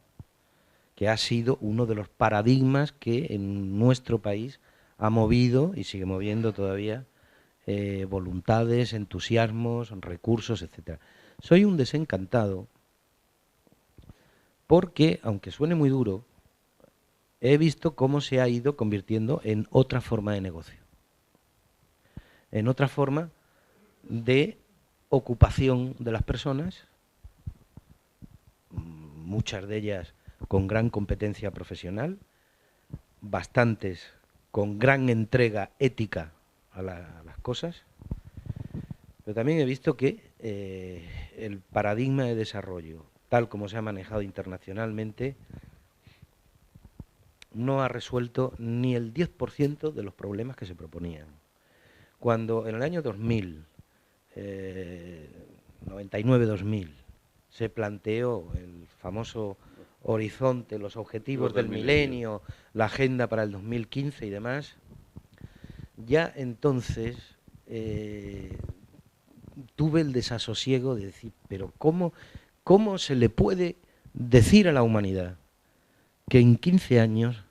que ha sido uno de los paradigmas que en nuestro país ha movido y sigue moviendo todavía voluntades, entusiasmos, recursos, etcétera. Soy un desencantado porque, aunque suene muy duro, he visto cómo se ha ido convirtiendo en otra forma de negocio, en otra forma de ocupación de las personas, muchas de ellas con gran competencia profesional, bastantes con gran entrega ética a las cosas, pero también he visto que el paradigma de desarrollo, tal como se ha manejado internacionalmente, no ha resuelto ni el 10% de los problemas que se proponían. Cuando en el año 2000, 99-2000, se planteó el famoso horizonte, los objetivos del milenio, la agenda para el 2015 y demás, ya entonces tuve el desasosiego de decir, pero ¿cómo se le puede decir a la humanidad que en 15 años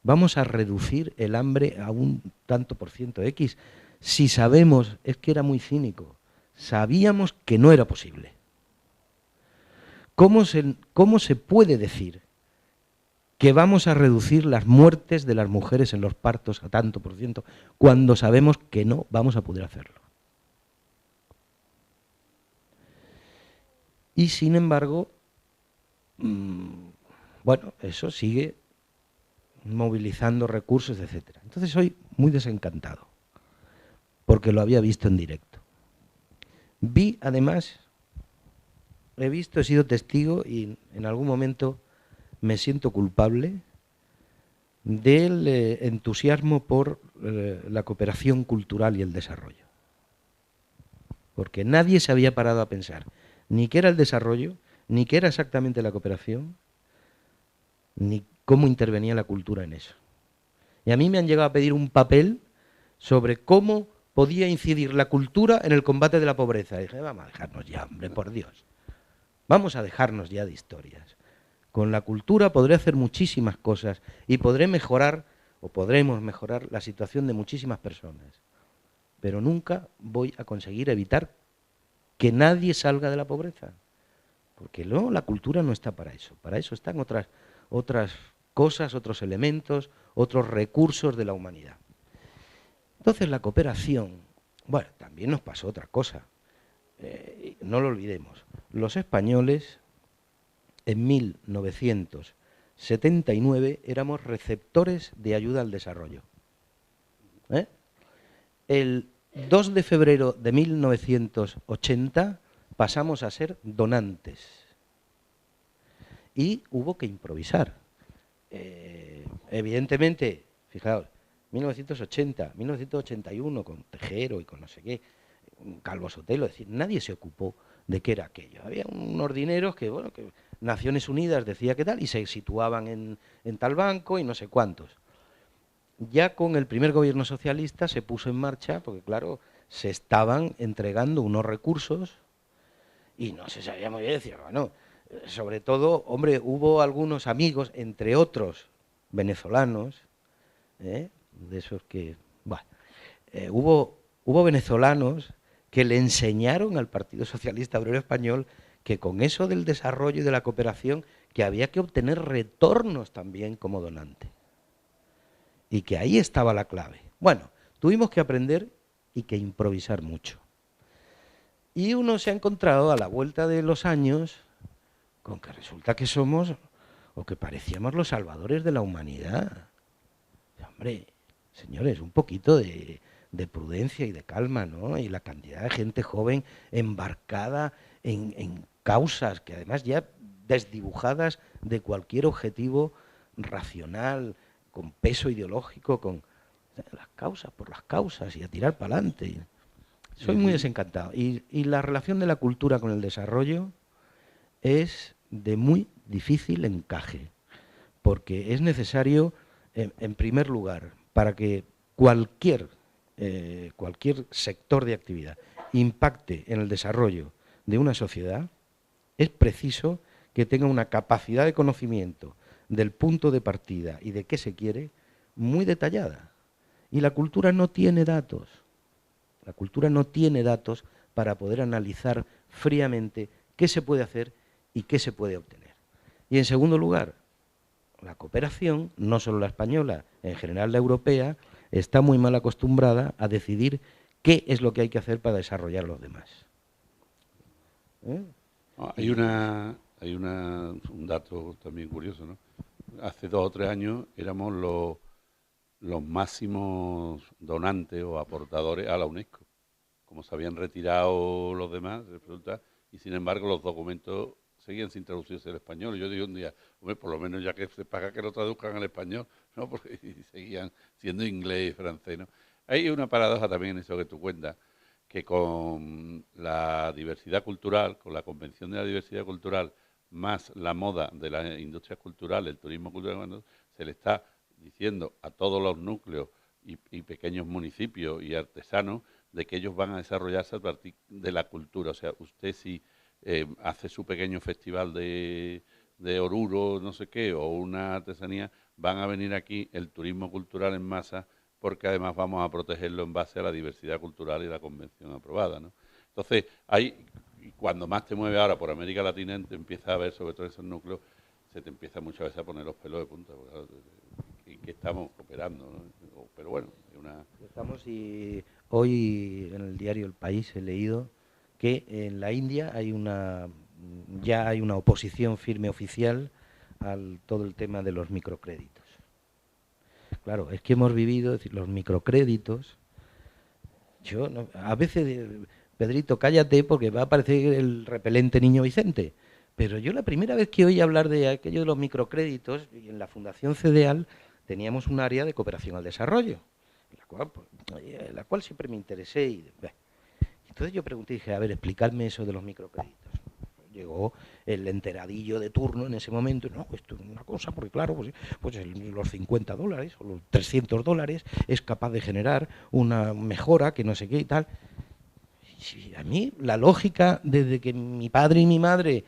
vamos a reducir el hambre a un tanto por ciento X? Si sabemos, es que era muy cínico, sabíamos que no era posible. cómo se puede decir que vamos a reducir las muertes de las mujeres en los partos a tanto por ciento cuando sabemos que no vamos a poder hacerlo? Y sin embargo, bueno, eso sigue movilizando recursos, etcétera. Entonces soy muy desencantado, porque lo había visto en directo. Vi, además, he sido testigo y en algún momento me siento culpable del entusiasmo por la cooperación cultural y el desarrollo. Porque nadie se había parado a pensar ni qué era el desarrollo, ni qué era exactamente la cooperación, ni cómo intervenía la cultura en eso. Y a mí me han llegado a pedir un papel sobre cómo podía incidir la cultura en el combate de la pobreza. Y dije, vamos a dejarnos ya, hombre, por Dios. Vamos a dejarnos ya de historias. Con la cultura podré hacer muchísimas cosas y podré mejorar, o podremos mejorar, la situación de muchísimas personas. Pero nunca voy a conseguir evitar que nadie salga de la pobreza. Porque no, la cultura no está para eso. Para eso están otras cosas, otros elementos, otros recursos de la humanidad. Entonces la cooperación, bueno, también nos pasó otra cosa. No lo olvidemos. Los españoles en 1979 éramos receptores de ayuda al desarrollo. El 2 de febrero de 1980 pasamos a ser donantes y hubo que improvisar. Evidentemente, fijaos, 1980, 1981 con Tejero y con no sé qué, Calvo Sotelo, es decir, nadie se ocupó de qué era aquello. Había unos dineros que, bueno, que Naciones Unidas decía que tal y se situaban en tal banco y no sé cuántos. Ya con el primer gobierno socialista se puso en marcha, porque claro, se estaban entregando unos recursos y no se sabía muy bien decir, bueno, sobre todo, hombre, hubo algunos amigos, entre otros venezolanos, de esos que, bueno, hubo venezolanos que le enseñaron al Partido Socialista Obrero Español que con eso del desarrollo y de la cooperación, que había que obtener retornos también como donante. Y que ahí estaba la clave. Bueno, tuvimos que aprender y que improvisar mucho. Y uno se ha encontrado a la vuelta de los años con que resulta que somos, o que parecíamos los salvadores de la humanidad. Hombre, señores, un poquito de prudencia y de calma, ¿no? Y la cantidad de gente joven embarcada en causas que además ya desdibujadas de cualquier objetivo racional, con peso ideológico, con las causas por las causas y a tirar para adelante. Soy muy desencantado. Y la relación de la cultura con el desarrollo es de muy difícil encaje, porque es necesario, en primer lugar, para que cualquier sector de actividad impacte en el desarrollo de una sociedad, es preciso que tenga una capacidad de conocimiento del punto de partida y de qué se quiere muy detallada. Y la cultura no tiene datos. La cultura no tiene datos para poder analizar fríamente qué se puede hacer y qué se puede obtener. Y en segundo lugar, la cooperación, no solo la española, en general la europea, está muy mal acostumbrada a decidir qué es lo que hay que hacer para desarrollar a los demás. Hay un dato también curioso, ¿no? Hace 2 o 3 años éramos los máximos donantes o aportadores a la UNESCO. Como se habían retirado los demás, resulta, y sin embargo los documentos seguían sin traducirse al español. Yo digo un día, hombre, por lo menos ya que se paga que lo traduzcan al español, ¿no? Porque seguían siendo inglés y francés, ¿no? Hay una paradoja también en eso que tú cuentas, que con la diversidad cultural, con la convención de la diversidad cultural, más la moda de la industria cultural, el turismo cultural, se le está diciendo a todos los núcleos y pequeños municipios y artesanos de que ellos van a desarrollarse a partir de la cultura. O sea, usted si hace su pequeño festival de Oruro, no sé qué, o una artesanía, van a venir aquí el turismo cultural en masa, porque además vamos a protegerlo en base a la diversidad cultural y la convención aprobada, ¿no? Entonces, y cuando más te mueves ahora por América Latina, te empiezas a ver sobre todo esos núcleos, se te empieza muchas veces a poner los pelos de punta. ¿En qué estamos cooperando? ¿No? Pero bueno, es una... Estamos y hoy en el diario El País he leído que en la India ya hay una oposición firme oficial al todo el tema de los microcréditos. Claro, es que hemos vivido, es decir, los microcréditos. Yo a veces, Pedrito, cállate porque va a aparecer el repelente Niño Vicente. Pero yo la primera vez que oí hablar de aquello de los microcréditos, y en la Fundación CEDEAL teníamos un área de cooperación al desarrollo, la cual siempre me interesé. Entonces yo pregunté, dije, a ver, explicarme eso de los microcréditos. Llegó el enteradillo de turno en ese momento, no, esto es una cosa, porque claro, los $50 o los $300 es capaz de generar una mejora que no sé qué y tal. Y a mí la lógica, desde que mi padre y mi madre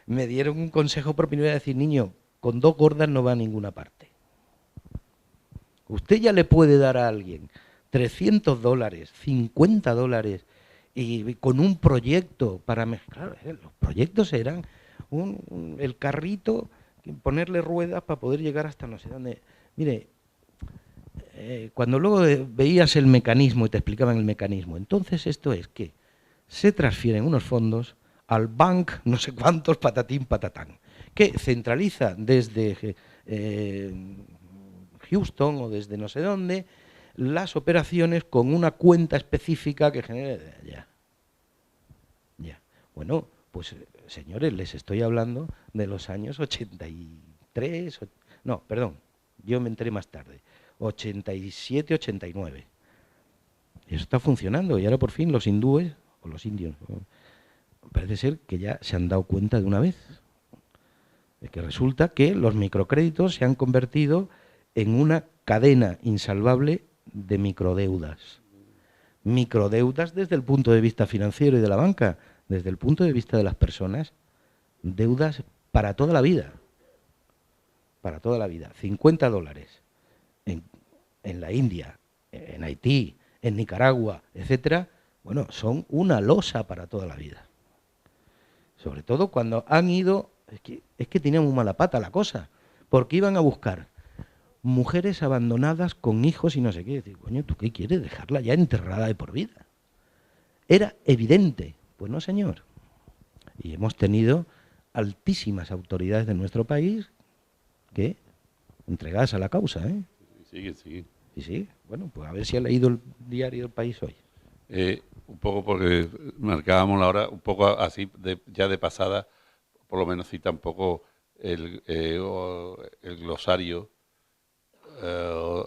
me dieron un consejo por primera vez, decir, niño, con 2 gordas no va a ninguna parte. Usted ya le puede dar a alguien $300, $50 y con un proyecto para mezclar. Los proyectos eran el carrito, ponerle ruedas para poder llegar hasta no sé dónde. Mire, cuando luego veías el mecanismo y te explicaban el mecanismo, entonces esto es que se transfieren unos fondos al bank, no sé cuántos, patatín, patatán, que centraliza desde Houston o desde no sé dónde las operaciones con una cuenta específica que genere... Ya. Bueno, pues señores, les estoy hablando de los años 83, no, perdón, yo me enteré más tarde, 87, 89. Eso está funcionando y ahora por fin los hindúes, o los indios, parece ser que ya se han dado cuenta de una vez. Es que resulta que los microcréditos se han convertido en una cadena insalvable de microdeudas. Microdeudas desde el punto de vista financiero y de la banca, desde el punto de vista de las personas, deudas para toda la vida. Para toda la vida. $50 en la India, en Haití, en Nicaragua, etcétera, bueno, son una losa para toda la vida. Sobre todo cuando han ido, es que tenía muy mala pata la cosa, porque iban a buscar mujeres abandonadas con hijos y no sé qué. Decir, coño, ¿tú qué quieres? Dejarla ya enterrada de por vida. Era evidente. Pues no, señor. Y hemos tenido altísimas autoridades de nuestro país que entregadas a la causa, ¿eh? Sigue, sigue. Y sí, bueno, pues a ver si ha leído el diario El País hoy. Un poco porque marcábamos la hora, un poco así, ya de pasada, por lo menos cita un poco el glosario,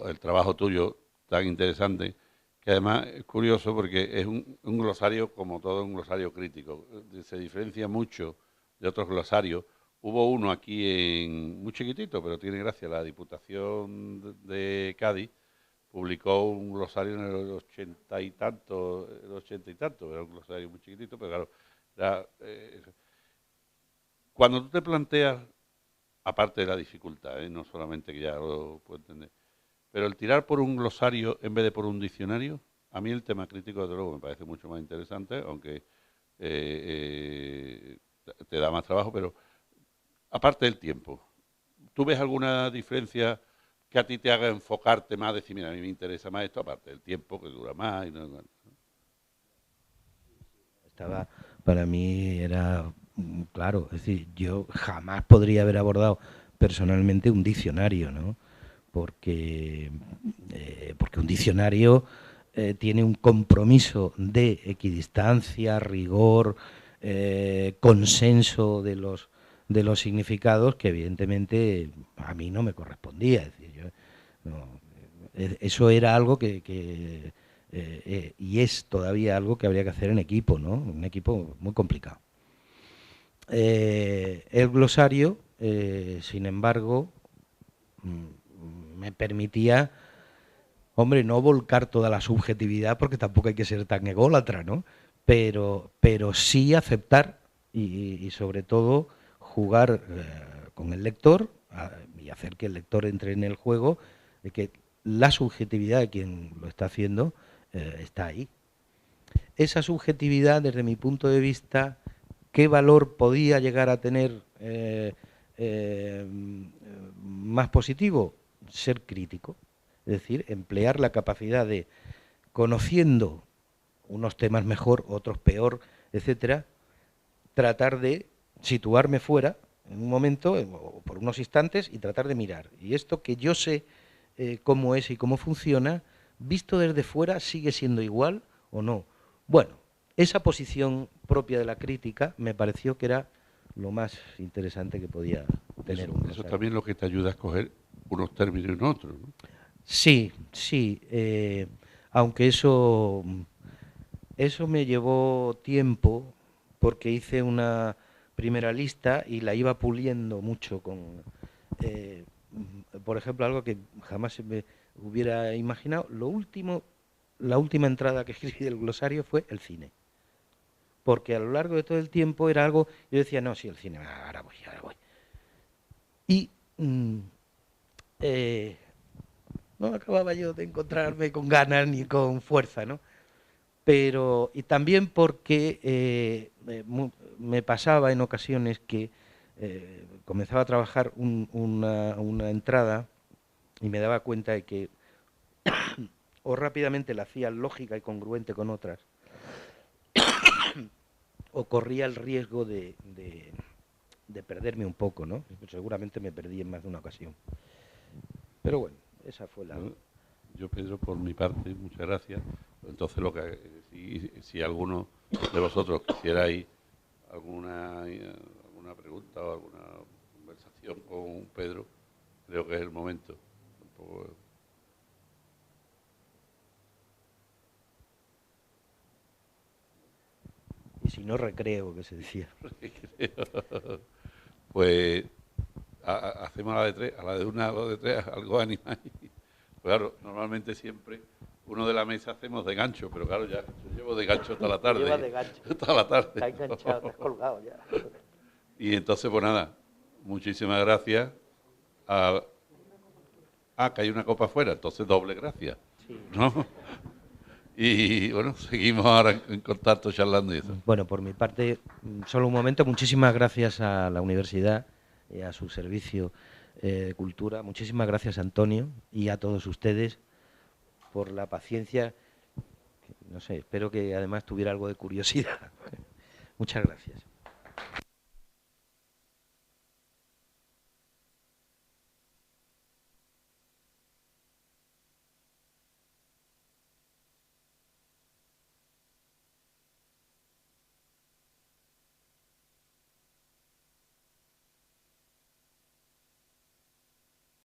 el trabajo tuyo tan interesante, que además es curioso porque es un glosario, como todo, un glosario crítico. Se diferencia mucho de otros glosarios. Hubo uno aquí muy chiquitito, pero tiene gracia, la Diputación de Cádiz publicó un glosario en el 80 y tanto, era un glosario muy chiquitito, pero claro, cuando tú te planteas, aparte de la dificultad, no solamente que ya lo puedo entender, pero el tirar por un glosario en vez de por un diccionario, a mí el tema crítico, desde luego, me parece mucho más interesante, aunque te da más trabajo, pero aparte del tiempo, ¿tú ves alguna diferencia que a ti te haga enfocarte más, decir, mira, a mí me interesa más esto, aparte del tiempo que dura más? Para mí era claro, es decir, yo jamás podría haber abordado personalmente un diccionario, ¿no? Porque un diccionario tiene un compromiso de equidistancia, rigor, consenso de los significados que evidentemente a mí no me correspondía. Es decir, eso era algo y es todavía algo que habría que hacer en equipo, ¿no? Un equipo muy complicado. El glosario, sin embargo, me permitía, hombre, no volcar toda la subjetividad porque tampoco hay que ser tan ególatra, ¿no? Pero sí aceptar y sobre todo jugar con el lector y hacer que el lector entre en el juego, de que la subjetividad de quien lo está haciendo está ahí. esa subjetividad, desde mi punto de vista, qué valor podía llegar a tener más positivo, ser crítico, es decir, emplear la capacidad de, conociendo unos temas mejor, otros peor, etcétera, tratar de situarme fuera en un momento, o por unos instantes, y tratar de mirar. Y esto que yo sé cómo es y cómo funciona, visto desde fuera, ¿sigue siendo igual o no? Bueno, esa posición propia de la crítica me pareció que era lo más interesante que podía tener un Eso glosario. también es lo que te ayuda a escoger unos términos y otros, ¿no? Sí, sí, aunque eso me llevó tiempo, porque hice una primera lista y la iba puliendo mucho con, eh, por ejemplo, algo que jamás se me hubiera imaginado. La última entrada que escribí del glosario fue el cine, porque a lo largo de todo el tiempo era algo, yo decía, no, sí, el cine, ahora voy, ahora voy. Y eh, no acababa yo de encontrarme con ganas ni con fuerza, ¿no? Pero, y también porque me pasaba en ocasiones que comenzaba a trabajar una entrada y me daba cuenta de que o rápidamente la hacía lógica y congruente con otras, o corría el riesgo de perderme un poco, ¿no? Seguramente me perdí en más de una ocasión. Pero bueno, esa fue la... Yo, Pedro, por mi parte, muchas gracias. Entonces, si alguno de vosotros quisierais alguna pregunta o alguna conversación con Pedro, creo que es el momento. Tampoco... Y si no, recreo, que se decía. Pues hacemos a la de tres, a la de una, a la de tres, algo animáis. Claro, normalmente siempre uno de la mesa hacemos de gancho, pero claro, ya yo llevo de gancho toda la tarde. Llevas de gancho. Toda la tarde. Está enganchado, te has colgado ya. Y entonces, pues nada, muchísimas gracias. Que hay una copa afuera, entonces doble gracias. Sí. ¿No? Y bueno, seguimos ahora en contacto charlando y eso. Bueno, por mi parte, solo un momento. Muchísimas gracias a la universidad y a su servicio de cultura. Muchísimas gracias, Antonio, y a todos ustedes por la paciencia. No sé, espero que además tuviera algo de curiosidad. Muchas gracias.